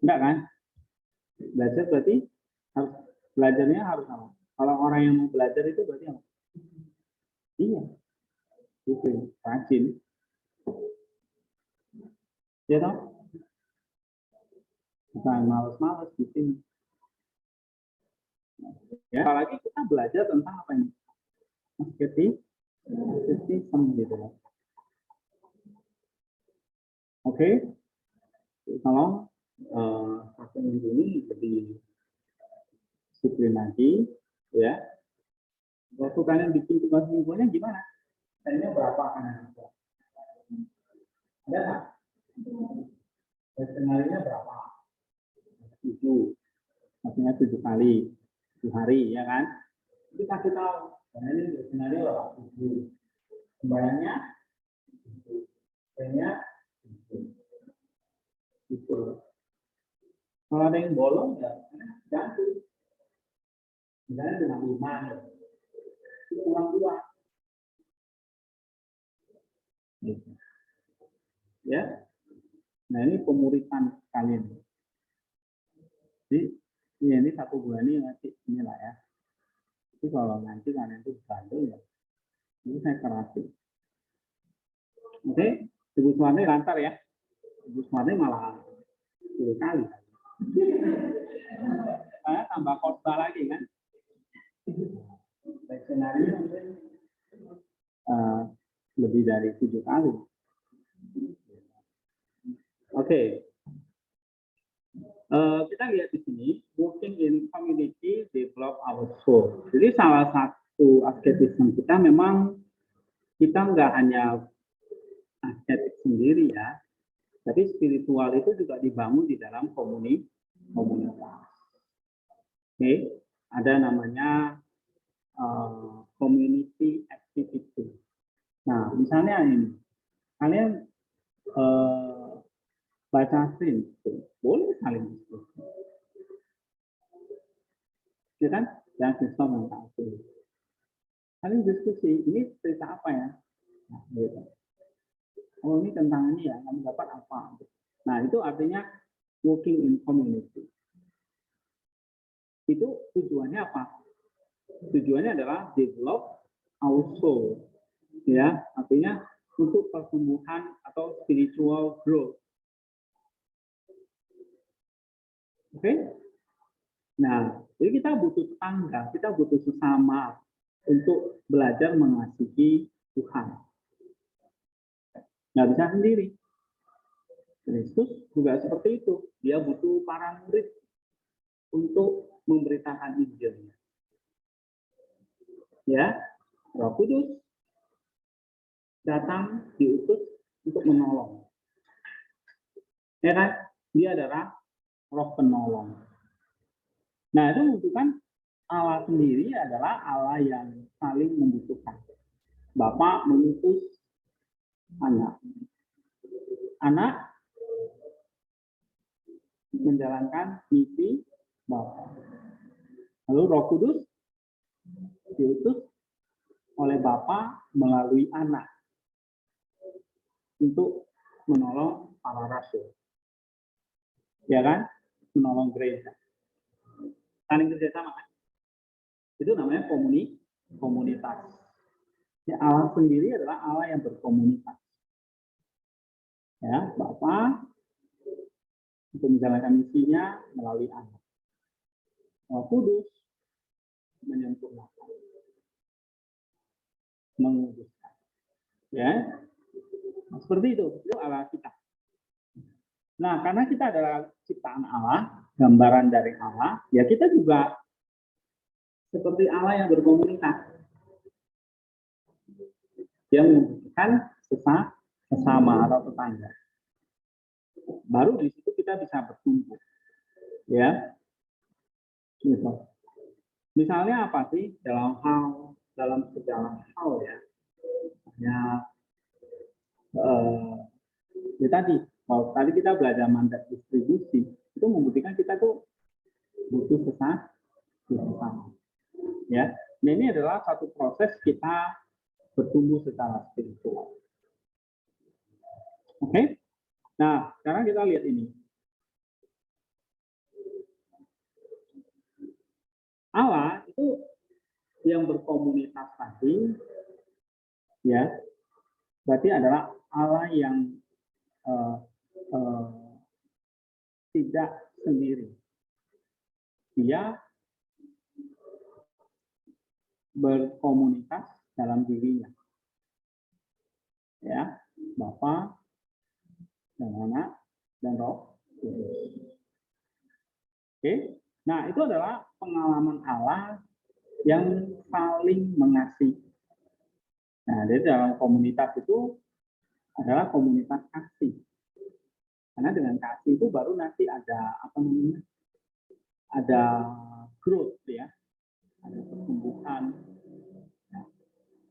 Enggak kan? Belajar berarti harus belajarnya harus apa? Kalau orang yang mau belajar itu berarti apa? Iya, itu rajin. Ya toh? Bukan malas-malas di sini. Ya, apalagi kita belajar tentang apa ini? Marketing gitu. Oke? tolong satu minggu ini lebih disiplin lagi, ya. Waktu kalian bikin tugas mingguannya gimana? Tadinya berapa kalian? Ada nggak? Skenario berapa? 7. Maksudnya 7 kali 7 hari, ya kan? Kita kasih tahu. Karena ini skenario berapa? 7. Kembaliannya? Kayaknya itu. Kalau ada yang bolong, ya ganti. Misalnya cuma 5, itu kurang 2. Gitu. Ya. Nah, ini pemuritan kalian. Jadi, ini 1 bulan ini nanti inilah ya. Tapi kalau nanti kalian itu bandel ya, ini saya kerasin. Oke, Ibu Sumarni lantar ya. Ibu Sumarni malah 10 kali. Saya tambah khotbah lagi kan. Skenario mungkin lebih dari 7 kali. Oke. Kita lihat di sini, working in community develop our soul. Jadi salah satu asketisme kita memang kita nggak hanya asketik sendiri ya, tapi spiritual itu juga dibangun di dalam komunitas. Oke, ada namanya community activity. Nah, misalnya ini, kalian baca screen, boleh saling diskusi. Ya kan? Yang sistem yang satu. Saling diskusi, ini cerita apa ya? Nah, gitu. Oh, ini tentang ini ya, kamu dapat apa? Nah, itu artinya working in community. Itu tujuannya apa? Tujuannya adalah develop our soul. Ya, artinya untuk pertumbuhan atau spiritual growth. Oke? Nah, jadi kita butuh tetangga, kita butuh sesama untuk belajar mengasihi Tuhan. Nggak bisa sendiri. Kristus juga seperti itu. Dia butuh para murid untuk memberitakan Injilnya. Ya, Roh Kudus datang diutus untuk menolong. Ya kan? Dia adalah Roh penolong. Nah, itu menunjukkan Allah sendiri adalah Allah yang saling membutuhkan. Bapa mengutus anak. Anak menjalankan misi Bapa. Lalu Roh Kudus diutus oleh Bapa melalui anak untuk menolong para rasul. Ya kan? Menolong gereja. Saling kerjasama kan? Itu namanya komunitas. Ya, Allah sendiri adalah Allah yang berkomunitas. Ya, Bapa untuk menjalankan misinya melalui anak. Roh Kudus menyempurnakan, menguduskan. Ya, nah, seperti itu Allah kita. Nah, karena kita adalah ciptaan Allah, gambaran dari Allah, ya kita juga seperti Allah yang berkomunitas. Dia membutuhkan sesama atau tetangga. Baru di situ kita bisa bertumbuh. Ya. Gitu. Misalnya apa sih dalam segala hal ya. Ya tadi, kalau tadi kita belajar mandat distribusi, itu membuktikan kita tuh butuh sesama. Ya. Nah, ini adalah satu proses kita bertumbuh secara spiritual. Oke? Nah, sekarang kita lihat ini. Allah itu yang berkomunitas tadi, ya, berarti adalah Allah yang tidak sendiri. Dia berkomunitas dalam dirinya. Ya, Bapa dan Anak dan Roh Oke. Nah, itu adalah pengalaman Allah yang saling mengasihi. Nah, jadi dalam komunitas itu adalah komunitas kasih. Karena dengan kasih itu baru nanti ada apa namanya? Ada growth ya, ada pertumbuhan. Nah,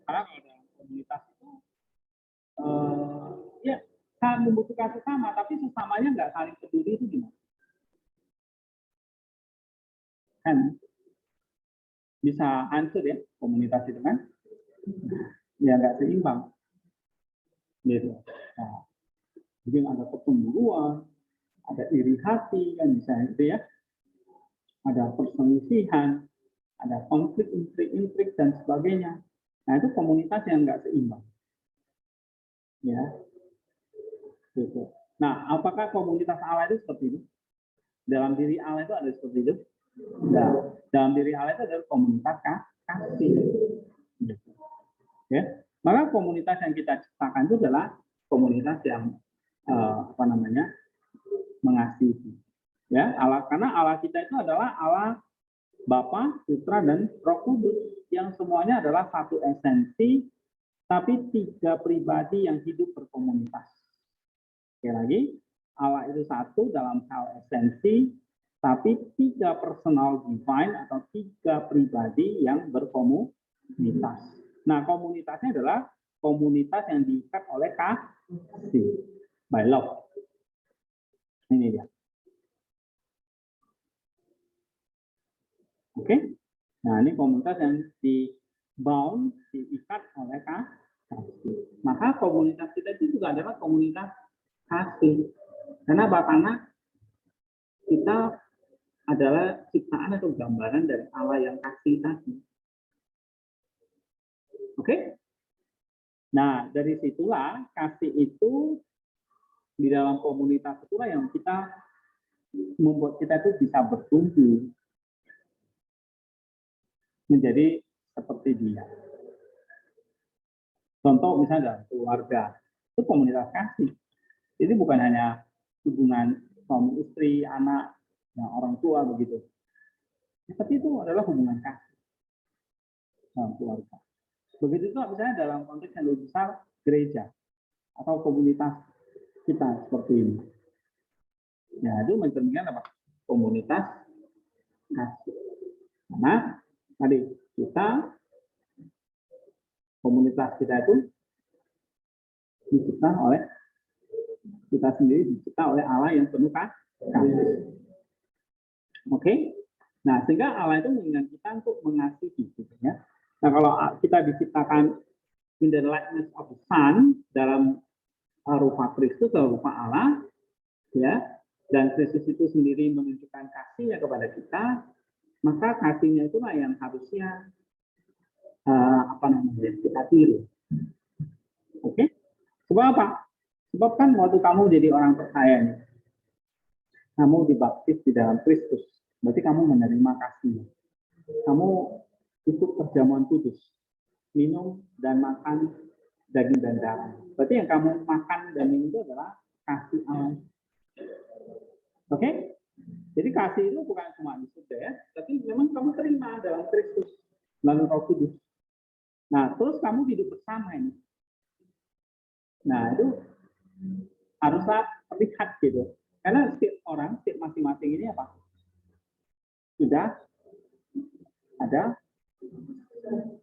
karena kalau dalam komunitas itu ya saling membutuhkan sesama, tapi sesamanya nggak saling peduli itu gimana? Kan bisa hancur ya komunitas itu kan? Ya nggak seimbang. Gitu. Nah, mungkin ada percemburuan, ada iri hati kan bisa itu ya, ada perselisihan, ada konflik, intrik dan sebagainya. Nah itu komunitas yang nggak seimbang, ya. Gitu. Nah apakah komunitas Allah itu seperti itu? Dalam diri Allah itu ada seperti itu? Nah, dalam diri Allah itu adalah komunitas kasih. Gitu. Ya. Maka komunitas yang kita ciptakan itu adalah komunitas yang apa namanya mengasihi. Ya, Allah, karena Allah kita itu adalah Allah Bapa, Putra, dan Roh Kudus yang semuanya adalah satu esensi, tapi tiga pribadi yang hidup berkomunitas. Sekali lagi, Allah itu satu dalam hal esensi, tapi tiga personal divine atau tiga pribadi yang berkomunitas. Nah, komunitasnya adalah komunitas yang diikat oleh kasih, by love. Ini dia. Oke, nah ini komunitas yang dibound, diikat oleh kasih. Maka komunitas kita itu juga adalah komunitas kasih. Karena Bapaknya kita adalah ciptaan atau gambaran dari Allah yang kasih tadi. Oke? Nah, dari situlah kasih itu di dalam komunitas itulah yang kita membuat kita itu bisa bertumbuh menjadi seperti dia. Contoh misalnya keluarga, itu komunitas kasih. Jadi bukan hanya hubungan suami istri, anak, orang tua begitu. Tapi itu adalah hubungan kasih dalam keluarga. Begitu juga misalnya dalam konteks yang lebih besar gereja atau komunitas kita seperti ini. Ya, itu mencerminkan apa? Komunitas kasih. Karena tadi kita komunitas kita itu dicipta oleh kita sendiri, dicipta oleh Allah yang penuh kasih. Oke? Nah, sehingga Allah itu menginginkan kita untuk mengasihi, gitu ya. Nah, kalau kita diciptakan in the likeness of the Son dalam rupa Kristus, dalam rupa Allah, ya, dan Kristus itu sendiri menunjukkan kasihnya kepada kita, maka kasihnya itulah yang harusnya kita tiru. Oke? Sebab apa? Sebab kan waktu kamu jadi orang percaya, kamu dibaptis di dalam Kristus, berarti kamu menerima kasih. Kamu ikut perjamuan kudus, minum dan makan daging dan darah. Berarti yang kamu makan dan minum itu adalah kasih Allah. Oke? Jadi kasih itu bukan cuma di surga ya, tapi memang kamu terima dalam Kristus melalui Roh Kudus. Nah, terus kamu hidup bersama ini. Nah, itu haruslah terlihat gitu. Karena setiap orang, setiap masing-masing ini apa? Sudah ada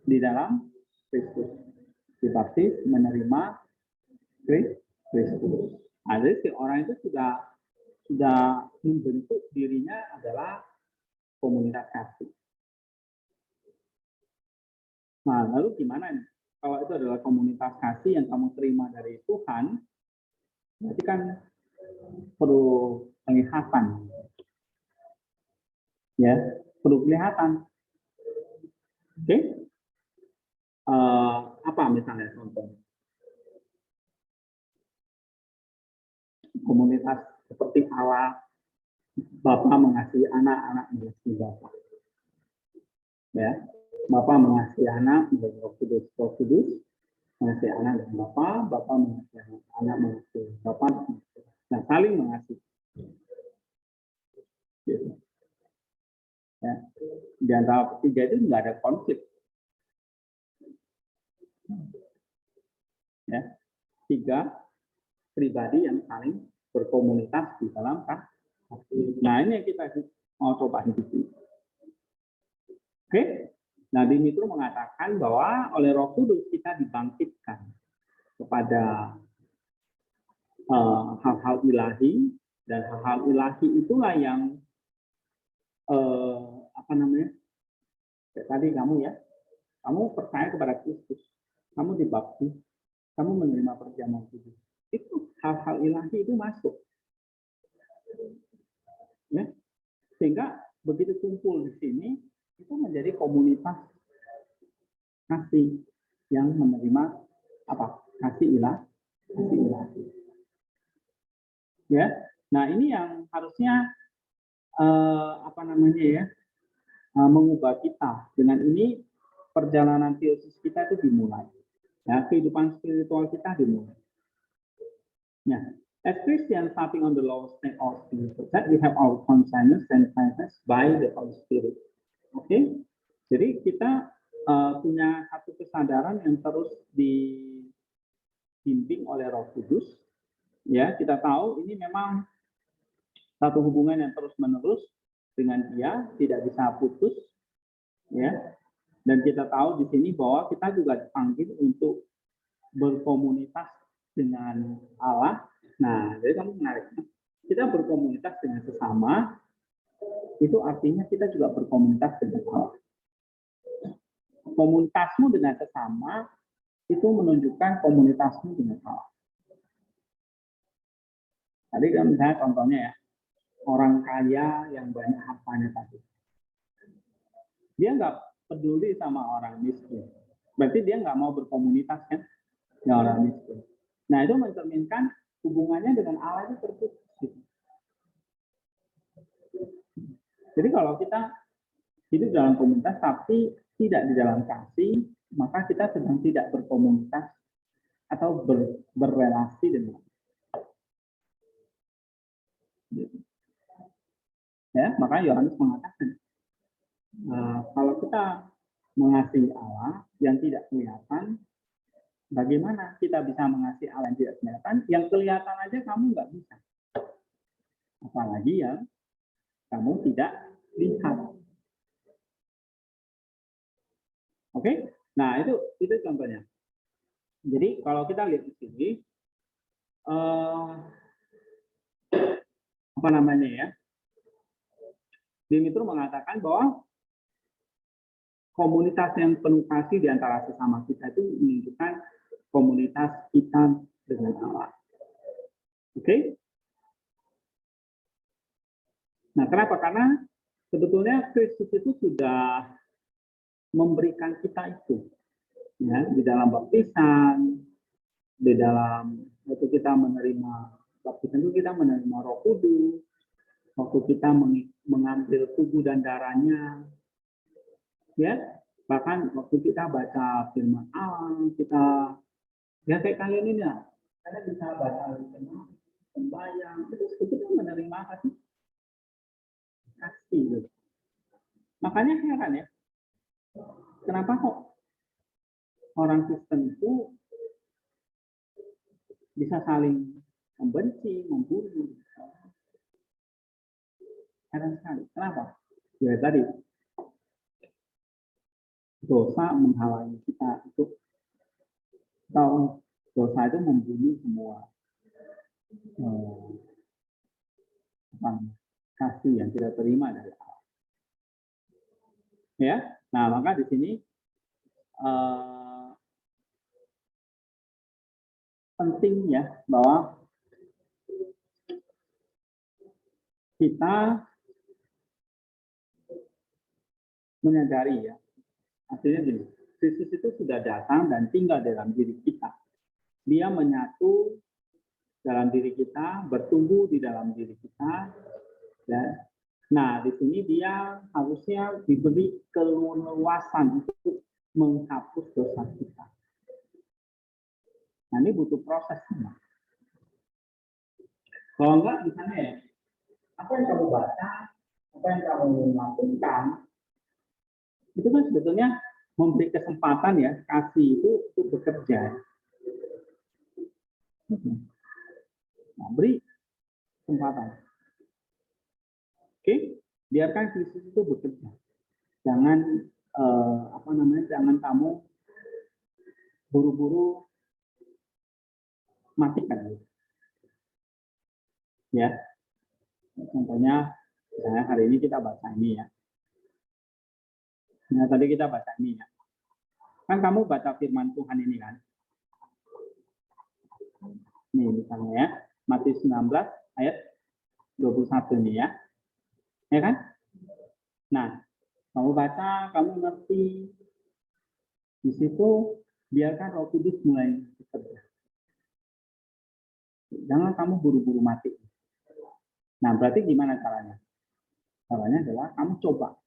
di dalam Kristus. Dibaptis menerima Kristus. Nah, jadi setiap orang itu sudah membentuk dirinya adalah komunitas kasih. Nah, lalu gimana nih? Kalau itu adalah komunitas kasih yang kamu terima dari Tuhan, berarti kan perlu penglihatan. Ya, perlu kelihatan. Oke? Apa misalnya contoh? Komunitas seperti Allah, Bapa mengasihi anak, anak mengasihi Bapa. Ya, Bapa mengasihi anak melalui Roh Kudus, Roh Kudus mengasihi anak dan Bapa, Bapa mengasihi anak mengasihi Bapa. Nah, saling mengasihi. Gitu. Di antara bertiga itu nggak ada konflik. Ya, 3 pribadi yang saling berkomunitas di dalam kasih. Nah, ini yang kita mau coba hidupi. Oke, nah Dimitru mengatakan bahwa oleh Roh Kudus kita dibangkitkan kepada hal-hal ilahi, dan hal-hal ilahi itulah yang apa namanya? Kayak tadi kamu percaya kepada Kristus, kamu dibaptis, kamu menerima perjamuan kudus. Itu hal-hal ilahi itu masuk. Ya. Sehingga begitu kumpul di sini, itu menjadi komunitas kasih yang menerima apa? Kasih ilahi. Ya. Nah, ini yang harusnya apa namanya ya? Mengubah kita. Dengan ini perjalanan teosis kita itu dimulai. Ya, kehidupan spiritual kita dimulai. Ya, as Christians starting on the lower state of spiritual, that we have our consciousness and consciousness by the Holy Spirit. Oke, jadi kita punya satu kesadaran yang terus dibimbing oleh Roh Kudus. Ya, kita tahu ini memang satu hubungan yang terus menerus dengan Dia, tidak bisa putus. Ya. Dan kita tahu di sini bahwa kita juga dipanggil untuk berkomunitas dengan Allah. Nah, jadi kamu menarik. Kita berkomunitas dengan sesama, itu artinya kita juga berkomunitas dengan Allah. Komunitasmu dengan sesama, itu menunjukkan komunitasmu dengan Allah. Tadi kan misalnya contohnya ya, orang kaya yang banyak hartanya tadi. Dia nggak peduli sama orang miskin. Berarti dia nggak mau berkomunitas kan dengan orang miskin. Nah, itu mencerminkan hubungannya dengan Allah itu terputus. Jadi kalau kita hidup dalam komunitas tapi tidak di dalam kasih, maka kita sedang tidak berkomunitas atau berrelasi dengan Allah. Ya, maka Yohanes mengatakan kalau kita mengasihi Allah yang tidak kelihatan, bagaimana kita bisa mengasihi Allah yang tidak kelihatan? Yang kelihatan aja kamu nggak bisa. Apalagi yang kamu tidak lihat. Oke? Nah, itu contohnya. Jadi kalau kita lihat di sini, apa namanya ya? Dimitru mengatakan bahwa komunitas yang penuh kasih di antara sesama kita itu menunjukkan komunitas kita dengan Allah. Oke? Nah, kenapa? Karena sebetulnya Kristus itu sudah memberikan kita itu, ya, di dalam baptisan, di dalam waktu kita menerima baptisan itu kita menerima Roh Kudus, waktu kita mengambil tubuh dan darahnya, ya, bahkan waktu kita baca firman Allah, kita ya kayak kalian ini ya, kalian bisa baca firman, sembahyang, itu kita menerima kasih. Makanya heran ya, kenapa kok orang Kristen itu bisa saling membenci, membunuh? Heran sekali. Kenapa? Ya tadi, dosa menghalangi kita itu, atau dosa itu membunuh semua kasih yang kita terima dari Allah. Ya, nah maka di sini penting ya bahwa kita menyadari ya, artinya gini, Kristus itu sudah datang dan tinggal dalam diri kita. Dia menyatu dalam diri kita, bertumbuh di dalam diri kita. Ya. Nah, di sini dia harusnya diberi keleluasan untuk menghapus dosa kita. Nah, ini butuh proses. Kalau enggak, misalnya ya, apa yang kamu baca, apa yang kamu lakukan, Itu kan sebetulnya memberi kesempatan ya, kasih itu untuk bekerja. Nah, beri kesempatan. Oke, biarkan Kristus itu bekerja. Jangan jangan kamu buru-buru matikan. Ya, contohnya, misalnya hari ini kita baca ini ya. Nah, tadi kita baca ini ya. Kan kamu baca firman Tuhan ini kan. Nih misalnya ya, Matius 19 ayat 21 nih ya. Ya kan? Nah, kamu baca, kamu ngerti. Di situ biarkan Roh Kudus mulai bekerja. Jangan kamu buru-buru mati. Nah, berarti gimana caranya? Caranya adalah kamu coba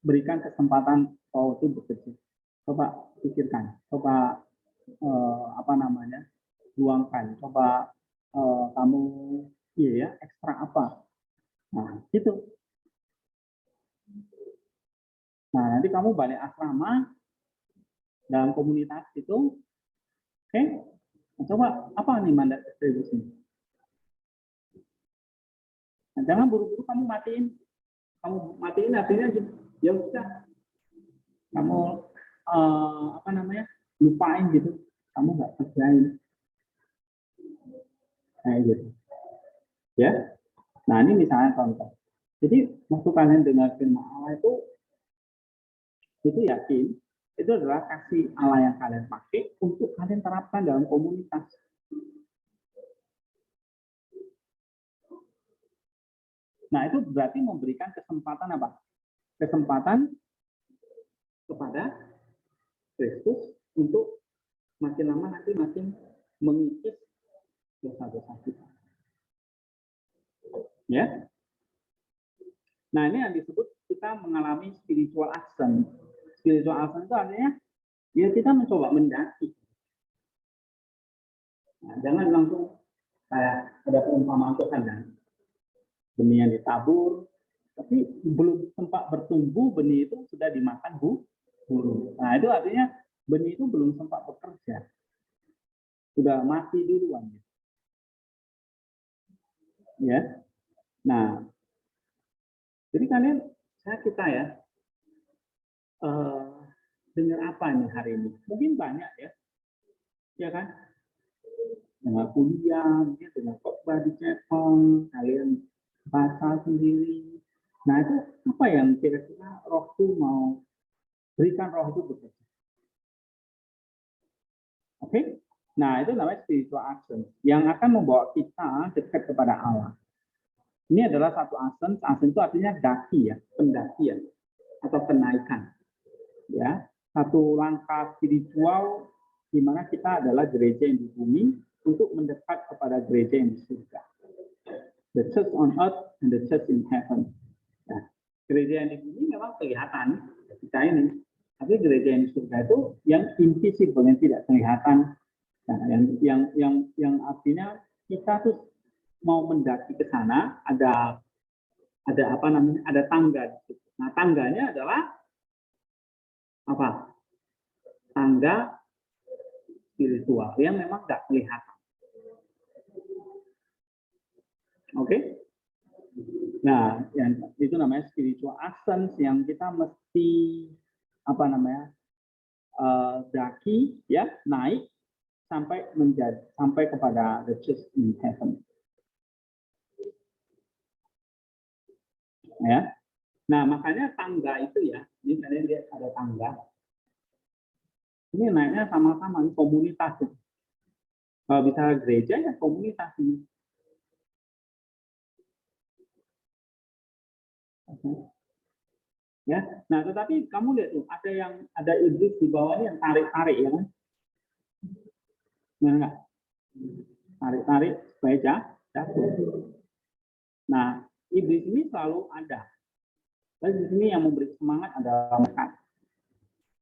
berikan kesempatan Roh itu bekerja. Coba pikirkan, coba luangkan, coba kamu ekstra apa. Nah, gitu. Nah, nanti kamu balik asrama dalam komunitas itu, oke? Nah, coba apa nih mandat distribusi? Nah, jangan buru-buru kamu matiin. Kamu matiin artinya ya udah. Kamu lupain gitu. Kamu nggak kerjain. Kayak gitu. Ya. Nah, ini misalnya contoh. Jadi, waktu kalian dengar firman Allah itu yakin, itu adalah kasih Allah yang kalian pakai untuk kalian terapkan dalam komunitas. Nah, itu berarti memberikan kesempatan apa? Kesempatan kepada Kristus untuk makin lama nanti makin mengikis dosa-dosa kita. Ya. Nah, ini yang disebut kita mengalami spiritual ascent. Spiritual ascent itu artinya ya kita mencoba mendaki. Nah, jangan langsung kayak ada perumpamaan Tuhan kan. Benih yang ditabur, tapi belum sempat bertumbuh, benih itu sudah dimakan burung. Nah, itu artinya benih itu belum sempat bekerja. Sudah mati duluan. Ya. Nah, jadi kita ya, dengar apa nih hari ini? Mungkin banyak ya kan? Dengar kuliah, mungkin dengar khotbah di chapel, kalian baca sendiri. Nah, itu apa yang kira-kira Roh itu mau berikan Roh itu bekerja? Oke? Nah, itu namanya spiritual action yang akan membawa kita dekat kepada Allah. Ini adalah satu ascent itu artinya daki ya, pendakian atau kenaikan. Ya, satu langkah spiritual di mana kita adalah gereja yang di bumi untuk mendekat kepada gereja yang di surga. The church on earth and the church in heaven. Nah, gereja yang di bumi memang kelihatan kita ini, tapi gereja yang di surga itu yang invisible, yang tidak kelihatan. Nah, yang artinya kita tuh mau mendaki ke sana, ada tangga di situ. Nah, tangganya adalah apa? Tangga spiritual yang memang nggak kelihatan. Oke? Nah, yang itu namanya spiritual ascent yang kita mesti daki ya, naik sampai kepada the church in heaven. Ya. Nah, makanya tangga itu ya, ini kalian lihat ada tangga. Ini naiknya sama-sama komunitas. Kalau bisa gereja ya komunitas ini. Ya, nah tetapi kamu lihat tuh ada iblis di bawahnya yang tarik-tarik ya kan? Nah, tarik-tarik supaya jatuh. Nah, iblis ini selalu ada. Dan di sini yang memberi semangat adalah mereka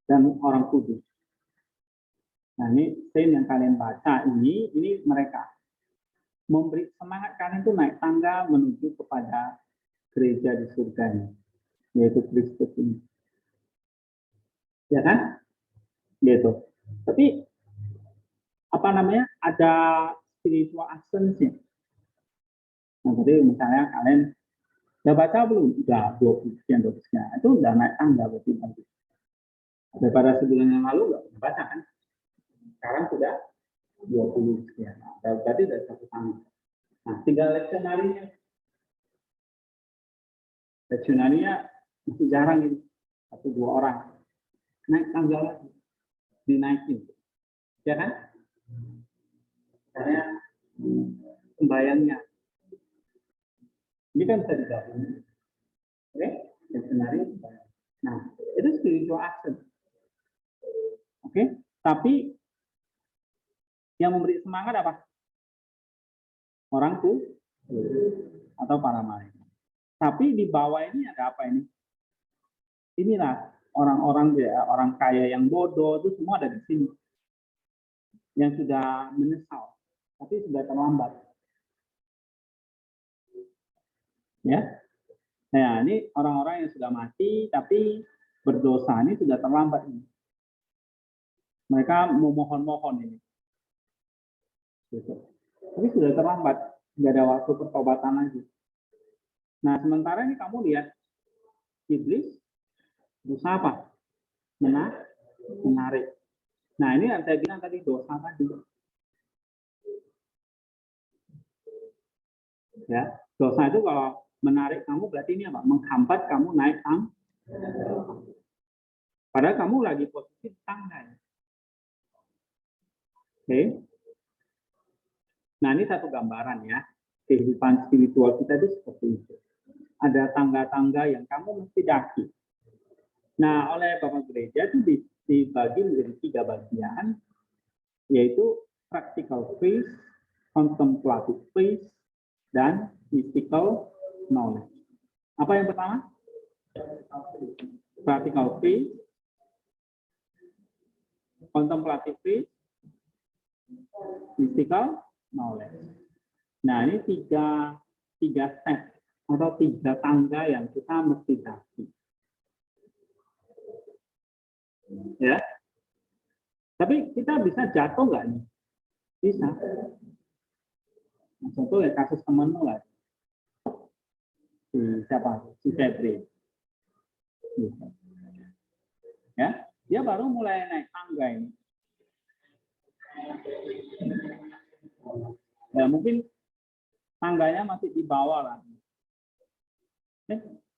dan orang kudus. Nah, ini scene yang kalian baca ini mereka memberi semangat kalian itu naik tangga menuju kepada gereja di surga ini. yaitu Kristus ini. Ya kan? Gitu. Tapi apa namanya? Ada spiritual ascension. Nah, jadi misalnya kalian udah baca belum? Udah 20 sekian. Itu udah naik tangga berarti. Daripada sebulan yang lalu nggak pernah baca kan? Sekarang sudah 20 sekian. Nah, berarti udah satu tangga. Nah, tinggal leksionarinya. Leksionarinya masih jarang ini. 1-2 orang. Naik tangga lagi. Dinaikin. Ya kan? Karena sembayangnya. Ini kan bisa digabung. Oke? Leksionari. Nah, itu spiritual action. Oke? Tapi yang memberi semangat apa? Orang tuh atau para malaikat. Tapi di bawah ini ada apa ini? Inilah orang-orang orang kaya yang bodoh itu semua ada di sini. Yang sudah menyesal, tapi sudah terlambat. Ya. Nah, ini orang-orang yang sudah mati tapi berdosa ini sudah terlambat ini. Mereka memohon-mohon ini. Gitu. Tapi sudah terlambat, tidak ada waktu pertobatan lagi. Nah, sementara ini kamu lihat iblis berusaha apa? Menarik. Nah, ini yang saya bilang tadi dosa tadi. Ya, dosa itu kalau menarik kamu berarti ini apa? Menghambat kamu naik tangga. Padahal kamu lagi posisi tangga. Oke. Nah, ini satu gambaran ya. Kehidupan spiritual kita itu seperti itu. Ada tangga-tangga yang kamu mesti daki. Nah, oleh Bapak Gereja itu dibagi menjadi 3 bagian, yaitu practical faith, contemplative faith, dan mystical knowledge. Apa yang pertama? Practical faith, contemplative faith, mystical knowledge. Nah, ini tiga step atau 3 tangga yang kita mesti daki. Ya. Tapi kita bisa jatuh nggak nih? Bisa. Nah, contoh ya kasus temanmu lah. Siapa? Si Febri. Ya, dia baru mulai naik tangga ini. Ya, mungkin tangganya masih di bawah lah.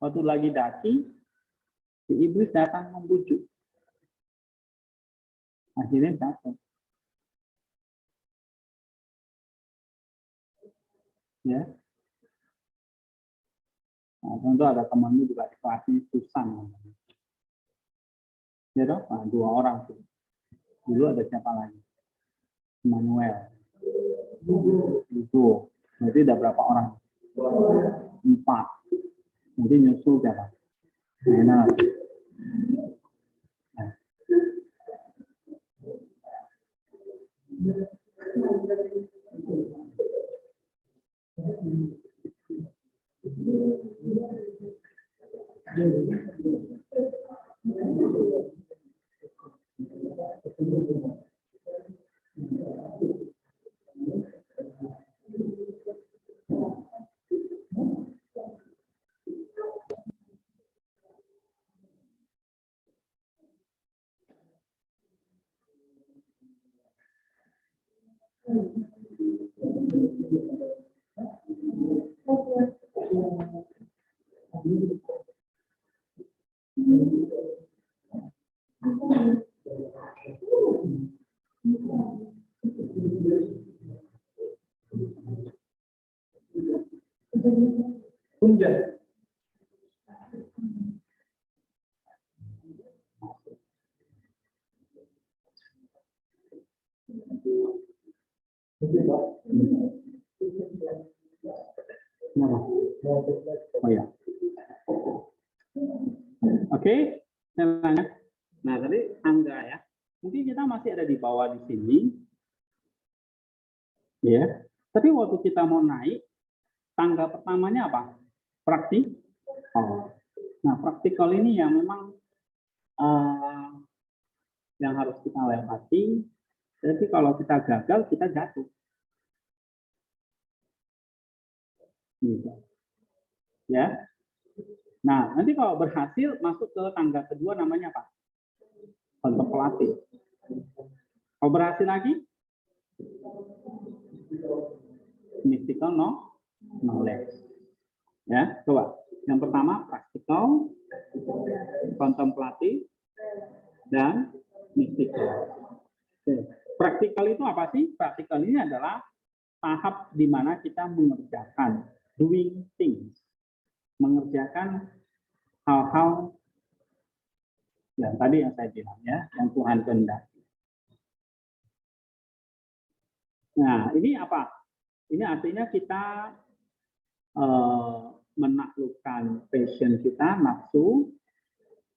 Waktu lagi daki, si iblis datang membujuk. Akhirnya jatuh. Ya. Nah, contoh ada temanmu juga di kelas ini Susan. Ya dong, nah, 2 orang tuh. Dulu ada siapa lagi? Manuel. Itu. Berarti ada berapa orang? 4. Nanti nyusul siapa? Enak. Nah. Punjab. Oh ya. Oke, nah tadi tangga ya. Mungkin kita masih ada di bawah di sini, ya. Tapi waktu kita mau naik, tangga pertamanya apa? Praktik. Oh. Nah, praktikal ini yang memang yang harus kita lewati. Jadi kalau kita gagal, kita jatuh. Gitu. Ya. Nah, nanti kalau berhasil masuk ke tangga kedua namanya apa? Kontemplatif. Kalau berhasil lagi, mystical knowledge. Ya, coba. Yang pertama praktikal, kontemplatif, dan mystical. Oke. Praktikal itu apa sih? Praktikal ini adalah tahap di mana kita mengerjakan, doing things, mengerjakan hal-hal yang tadi yang saya bilang ya, yang Tuhan kehendaki. Nah, ini apa? Ini artinya kita menaklukkan passion kita, nafsu,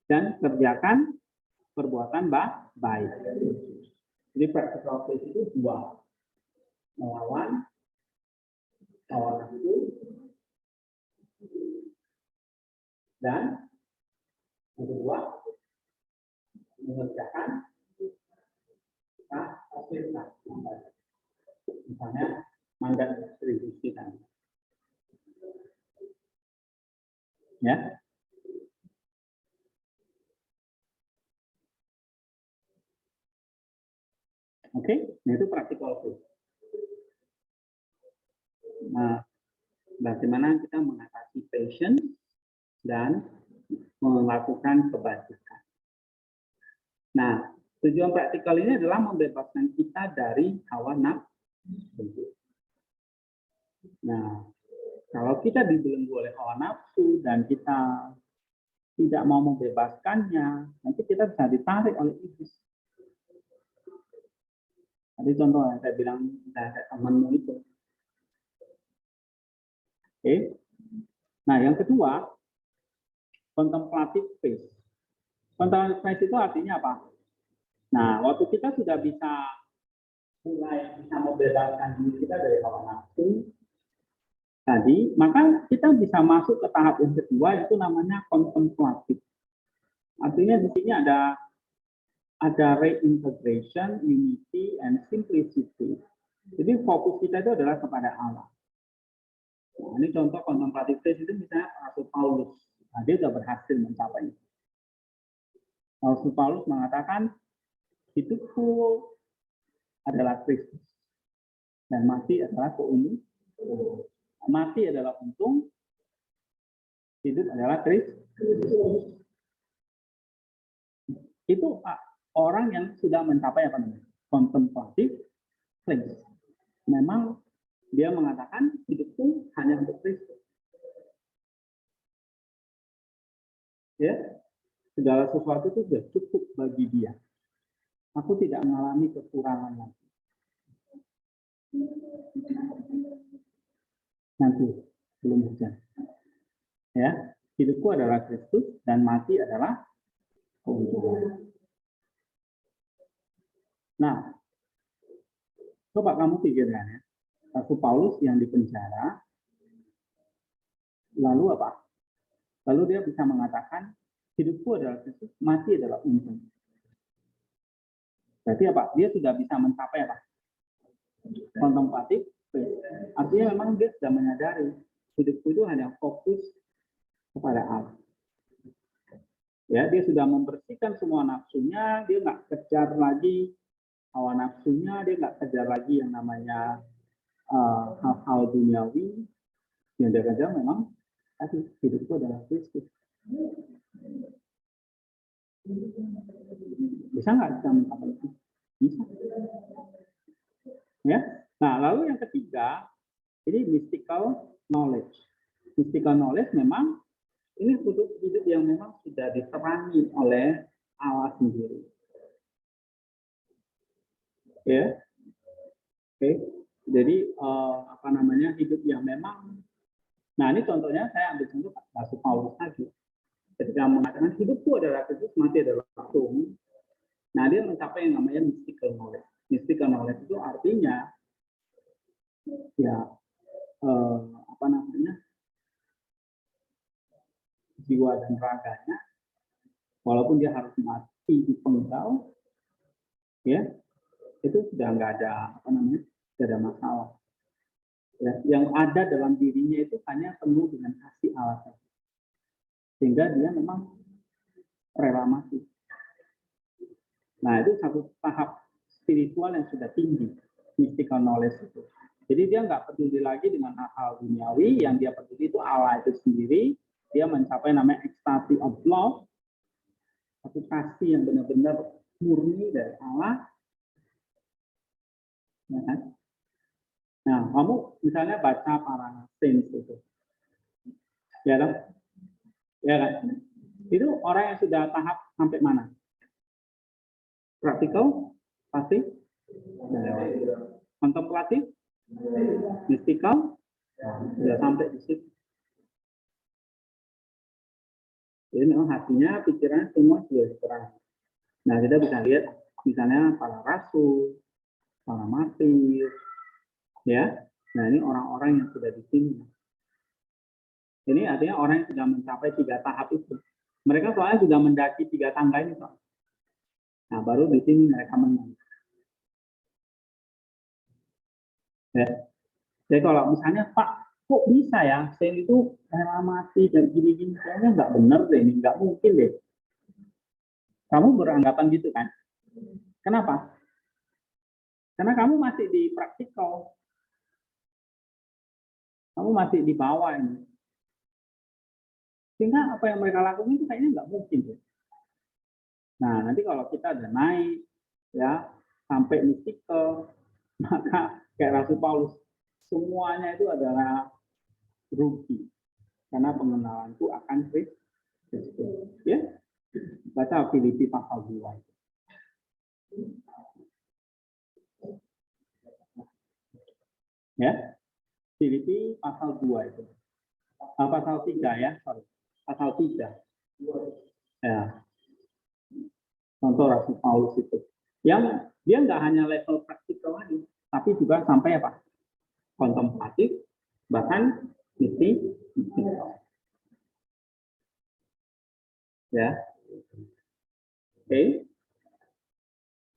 dan kerjakan perbuatan baik. Jadi practical faith itu dua, melawan nafsu, dan yang kedua mengerjakan kita. Misalnya mandat distribusi kan. Ya. Oke, nah itu practical faith. Nah, bagaimana kita mengatasi passion dan melakukan kebajikan. Nah, tujuan praktikal ini adalah membebaskan kita dari hawa nafsu. Nah, kalau kita dibelenggu oleh hawa nafsu dan kita tidak mau membebaskannya, nanti kita bisa ditarik oleh iblis. Tadi contoh yang saya bilang dari temanmu itu. Oke. Nah, yang kedua, contemplative faith. Contemplative faith itu artinya apa? Nah, waktu kita sudah mulai bisa membebaskan diri kita dari hawa nafsu tadi, maka kita bisa masuk ke tahap yang kedua, itu namanya contemplative. Artinya di sini ada reintegration, unity, and simplicity. Jadi fokus kita itu adalah kepada Allah. Nah, ini contoh contemplative faith itu misalnya Rasul Paulus. Nah, dia sudah berhasil mencapai itu. Rasul Paulus mengatakan, hidupku adalah Kristus dan mati adalah keuntungan. Mati adalah untung, hidup adalah Kristus. Itu orang yang sudah mencapai apa namanya? Contemplative faith. Memang dia mengatakan hidupku hanya untuk Kristus. Ya, segala sesuatu itu sudah cukup bagi dia. Aku tidak mengalami kekurangan lagi. Nanti belum hujan. Ya, hidupku adalah Kristus dan mati adalah keuntungan. Nah, coba kamu pikirkan ya, Rasul Paulus yang dipenjara, lalu apa? Lalu dia bisa mengatakan, hidupku adalah Kristus, mati adalah untung. Berarti apa? Dia sudah bisa mencapai apa? Kontemplatif. Artinya memang dia sudah menyadari hidupku itu hanya fokus kepada Allah. Ya, dia sudah membersihkan semua nafsunya, dia nggak kejar lagi hawa nafsunya, dia nggak kejar lagi yang namanya hal-hal duniawi. Yang dia kejar memang tadi hidupku adalah Kristus. Bisa nggak kita mencapai itu? Bisa. Ya. Nah, lalu yang ketiga, ini mystical knowledge. Mystical knowledge memang ini hidup yang memang sudah diterangi oleh Allah sendiri. Ya. Oke. Jadi apa namanya hidup yang memang. Nah, ini contohnya saya ambil contoh Rasul Paulus tadi. Ketika mengatakan hidupku adalah Kristus, mati adalah untung. Nah, dia mencapai yang namanya mystical knowledge. Mystical knowledge itu artinya apa namanya? jiwa dan raganya, walaupun dia harus mati di penggal, ya itu sudah nggak ada nggak ada masalah. Ya, yang ada dalam dirinya itu hanya penuh dengan kasih Allah, sehingga dia memang rela mati. Nah itu satu tahap spiritual yang sudah tinggi, mystical knowledge itu. Jadi dia nggak peduli lagi dengan hal-hal duniawi, yang dia peduli itu Allah itu sendiri. Dia mencapai namanya ecstasy of love, satu kasih yang benar-benar murni dari Allah. Ya kan? Nah, kamu misalnya baca para saints itu, ya kan? Ya kan? Itu orang yang sudah tahap sampai mana? Praktikal, pasti, kontemplatif, mystical, sudah sampai di situ. Jadi memang hatinya, pikirannya semua sudah terang. Nah, kita bisa lihat misalnya para rasul, para martir, ya. Nah, ini orang-orang yang sudah di sini. Ini artinya orang yang sudah mencapai 3 tahap itu. Mereka soalnya sudah mendaki 3 tangga ini, Pak. Nah, baru di sini mereka menang. Ya. Jadi kalau misalnya, Pak, kok bisa ya, saya itu rela mati dan gini-gini, kayaknya nggak benar deh, ini nggak mungkin deh. Kamu beranggapan gitu kan? Kenapa? Karena kamu masih di praktikal. Kamu masih di bawah ini. Sehingga apa yang mereka lakukan itu kayaknya nggak mungkin deh. Nah, nanti kalau kita udah naik, ya, sampai mystical, maka kayak Rasul Paulus, semuanya itu adalah rugi. Karena pengenalanku akan Kristus. Ya, baca Filipi pasal 2. Ya, Filipi pasal 2 itu. Pasal 3 ya, sorry. Pasal 3. Ya. Contoh Rasul Paulus itu. Yang dia nggak hanya level praktikal lagi, tapi juga sampai apa? Kontemplatif, bahkan mystical. Ya. Oke.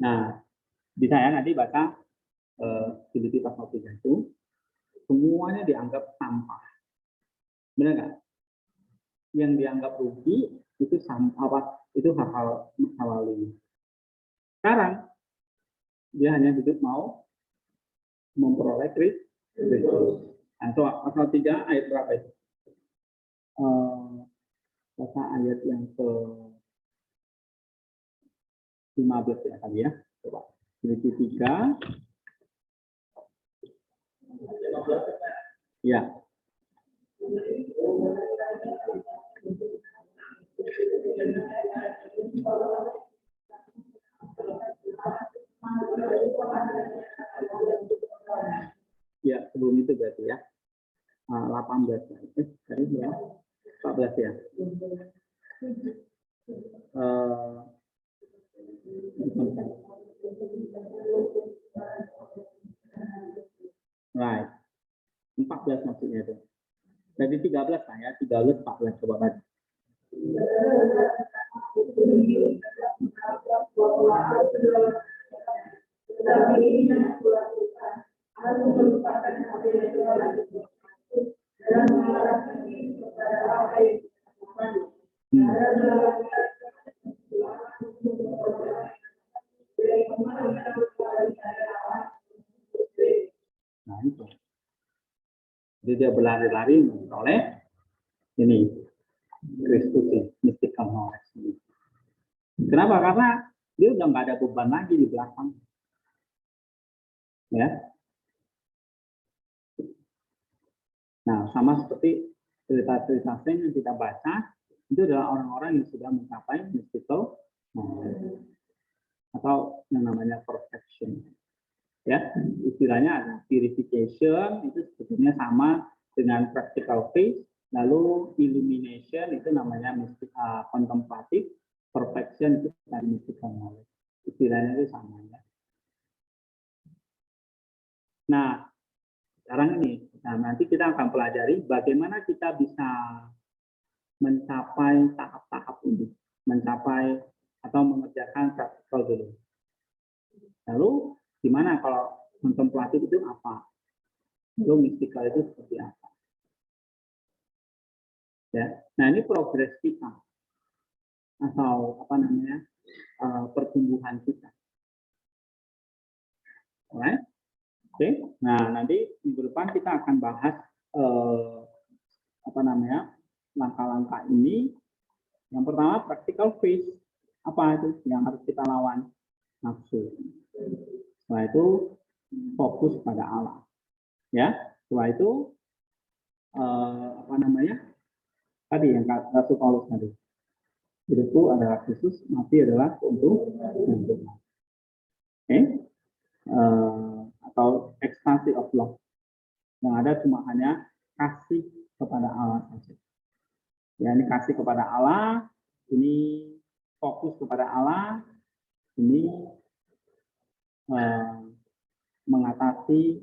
Nah, bisa ya nanti baca Filipi pasal 3 itu, semuanya dianggap sampah. Benar nggak? Yang dianggap rugi itu apa? Itu hal-hal masa lalu. Sekarang dia hanya hidup mau memperoleh Kristus. Nah, so, pasal 3 ayat berapa itu? Baca ayat yang ke 15 ya tadi ya. Coba. Filipi 3. Ya. Ya, sebelum itu berarti ya. 18 tadi ya. 14 ya. Right. 14 maksudnya itu. Dari 13 lah ya, 13 14 coba baca. Nah itu. Jadi dia berlari-lari oleh ini Kristus ini, mystical knowledge. Kenapa? Karena dia udah nggak ada beban lagi di belakang. Ya. Nah, sama seperti cerita-cerita yang kita baca, itu adalah orang-orang yang sudah mencapai mystical knowledge atau yang namanya perfection. Ya, istilahnya ada purification, itu sebetulnya sama dengan practical faith. Lalu illumination itu namanya kontemplatif, perfection itu dari mystical knowledge. Istilahnya itu sama ya. Nah, sekarang ini, nanti kita akan pelajari bagaimana kita bisa mencapai tahap-tahap ini, mencapai atau mengerjakan praktikal dulu. Lalu gimana kalau kontemplatif itu apa? Lalu mistikal itu seperti apa? Ya, nah ini progres kita atau apa namanya pertumbuhan kita. Alright? Oke, nah nanti minggu depan kita akan bahas apa namanya langkah-langkah ini. Yang pertama practical phase, apa itu yang harus kita lawan? Nafsu. Setelah itu fokus pada Allah. Ya, setelah itu apa namanya? Tadi yang Rasul Paulus tadi. Hidupku adalah Kristus, mati adalah untuk yang Tuhan. Oke? Atau ekstasi of love. Yang ada cuma hanya kasih kepada Allah saja. Ya, ini kasih kepada Allah, ini fokus kepada Allah, ini mengatasi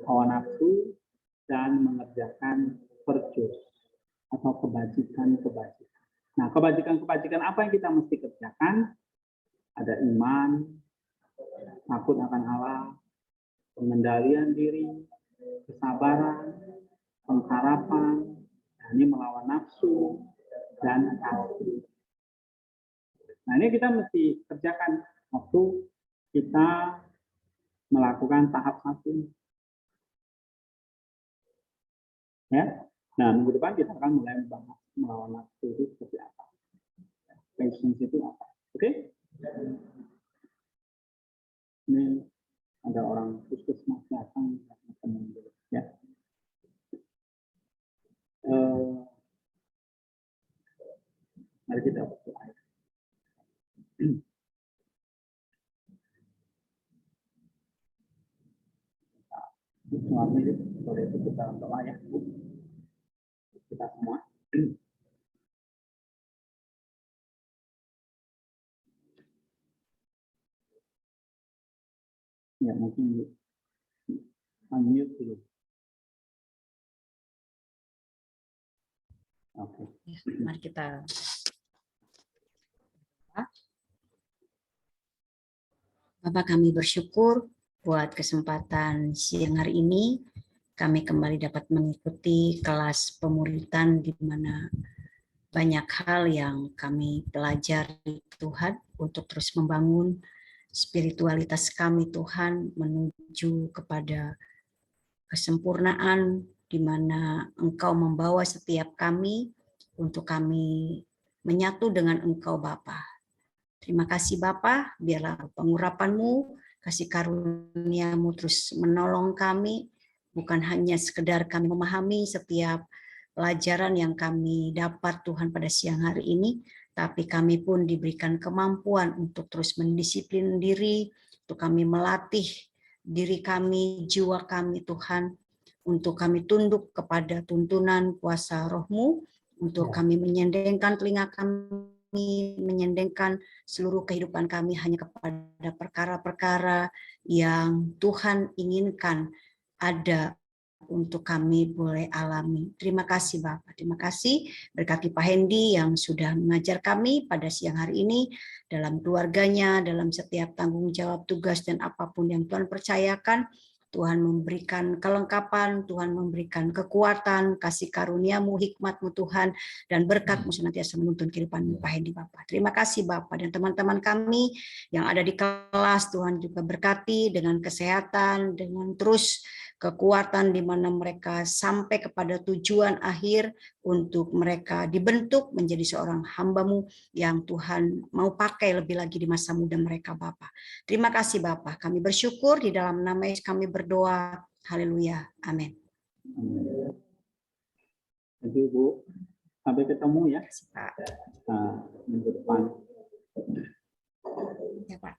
hawa nafsu dan mengerjakan virtues atau kebajikan-kebajikan. Nah, kebajikan-kebajikan apa yang kita mesti kerjakan? Ada iman, takut akan Allah, pengendalian diri, kesabaran, pengharapan, ini melawan nafsu, dan kasih. Nah, ini kita mesti kerjakan waktu kita melakukan tahap 1. Ya. Nah, minggu depan kita akan mulai membahas melawan nafsu itu seperti apa. Patience itu apa. Oke? Ini ada orang puskesmas datang ya. Mari kita berdoa. Suami boleh itu kita doa ya. Kita semua. Ya, mungkin unmute dulu. Oke. Ya, mari kita Bapak, kami bersyukur buat kesempatan siang hari ini. Kami kembali dapat mengikuti kelas pemuritan di mana banyak hal yang kami pelajari Tuhan untuk terus membangun spiritualitas kami Tuhan menuju kepada kesempurnaan di mana Engkau membawa setiap kami untuk kami menyatu dengan Engkau Bapa. Terima kasih Bapa, biarlah pengurapan-Mu, kasih karunia-Mu terus menolong kami, bukan hanya sekedar kami memahami setiap pelajaran yang kami dapat Tuhan pada siang hari ini, tapi kami pun diberikan kemampuan untuk terus mendisiplin diri, untuk kami melatih diri kami, jiwa kami Tuhan, untuk kami tunduk kepada tuntunan kuasa Roh-Mu, untuk kami menyendengkan telinga kami, menyendengkan seluruh kehidupan kami hanya kepada perkara-perkara yang Tuhan inginkan ada untuk kami boleh alami. Terima kasih Bapak. Terima kasih berkati Pak Hendy yang sudah mengajar kami pada siang hari ini dalam keluarganya, dalam setiap tanggung jawab tugas dan apapun yang Tuhan percayakan. Tuhan memberikan kelengkapan, Tuhan memberikan kekuatan, kasih karunia-Mu, hikmat-Mu Tuhan, dan berkat-Mu senantiasa menuntun kehidupan Pak Hendy Bapak. Terima kasih Bapak dan teman-teman kami yang ada di kelas, Tuhan juga berkati dengan kesehatan, dengan terus kekuatan di mana mereka sampai kepada tujuan akhir untuk mereka dibentuk menjadi seorang hamba-Mu yang Tuhan mau pakai lebih lagi di masa muda mereka Bapak. Terima kasih Bapak, kami bersyukur di dalam nama Yesus kami berdoa. Haleluya. Amin. Terima kasih Bu. Sampai ketemu ya. Pak. Minggu depan. Ya Pak.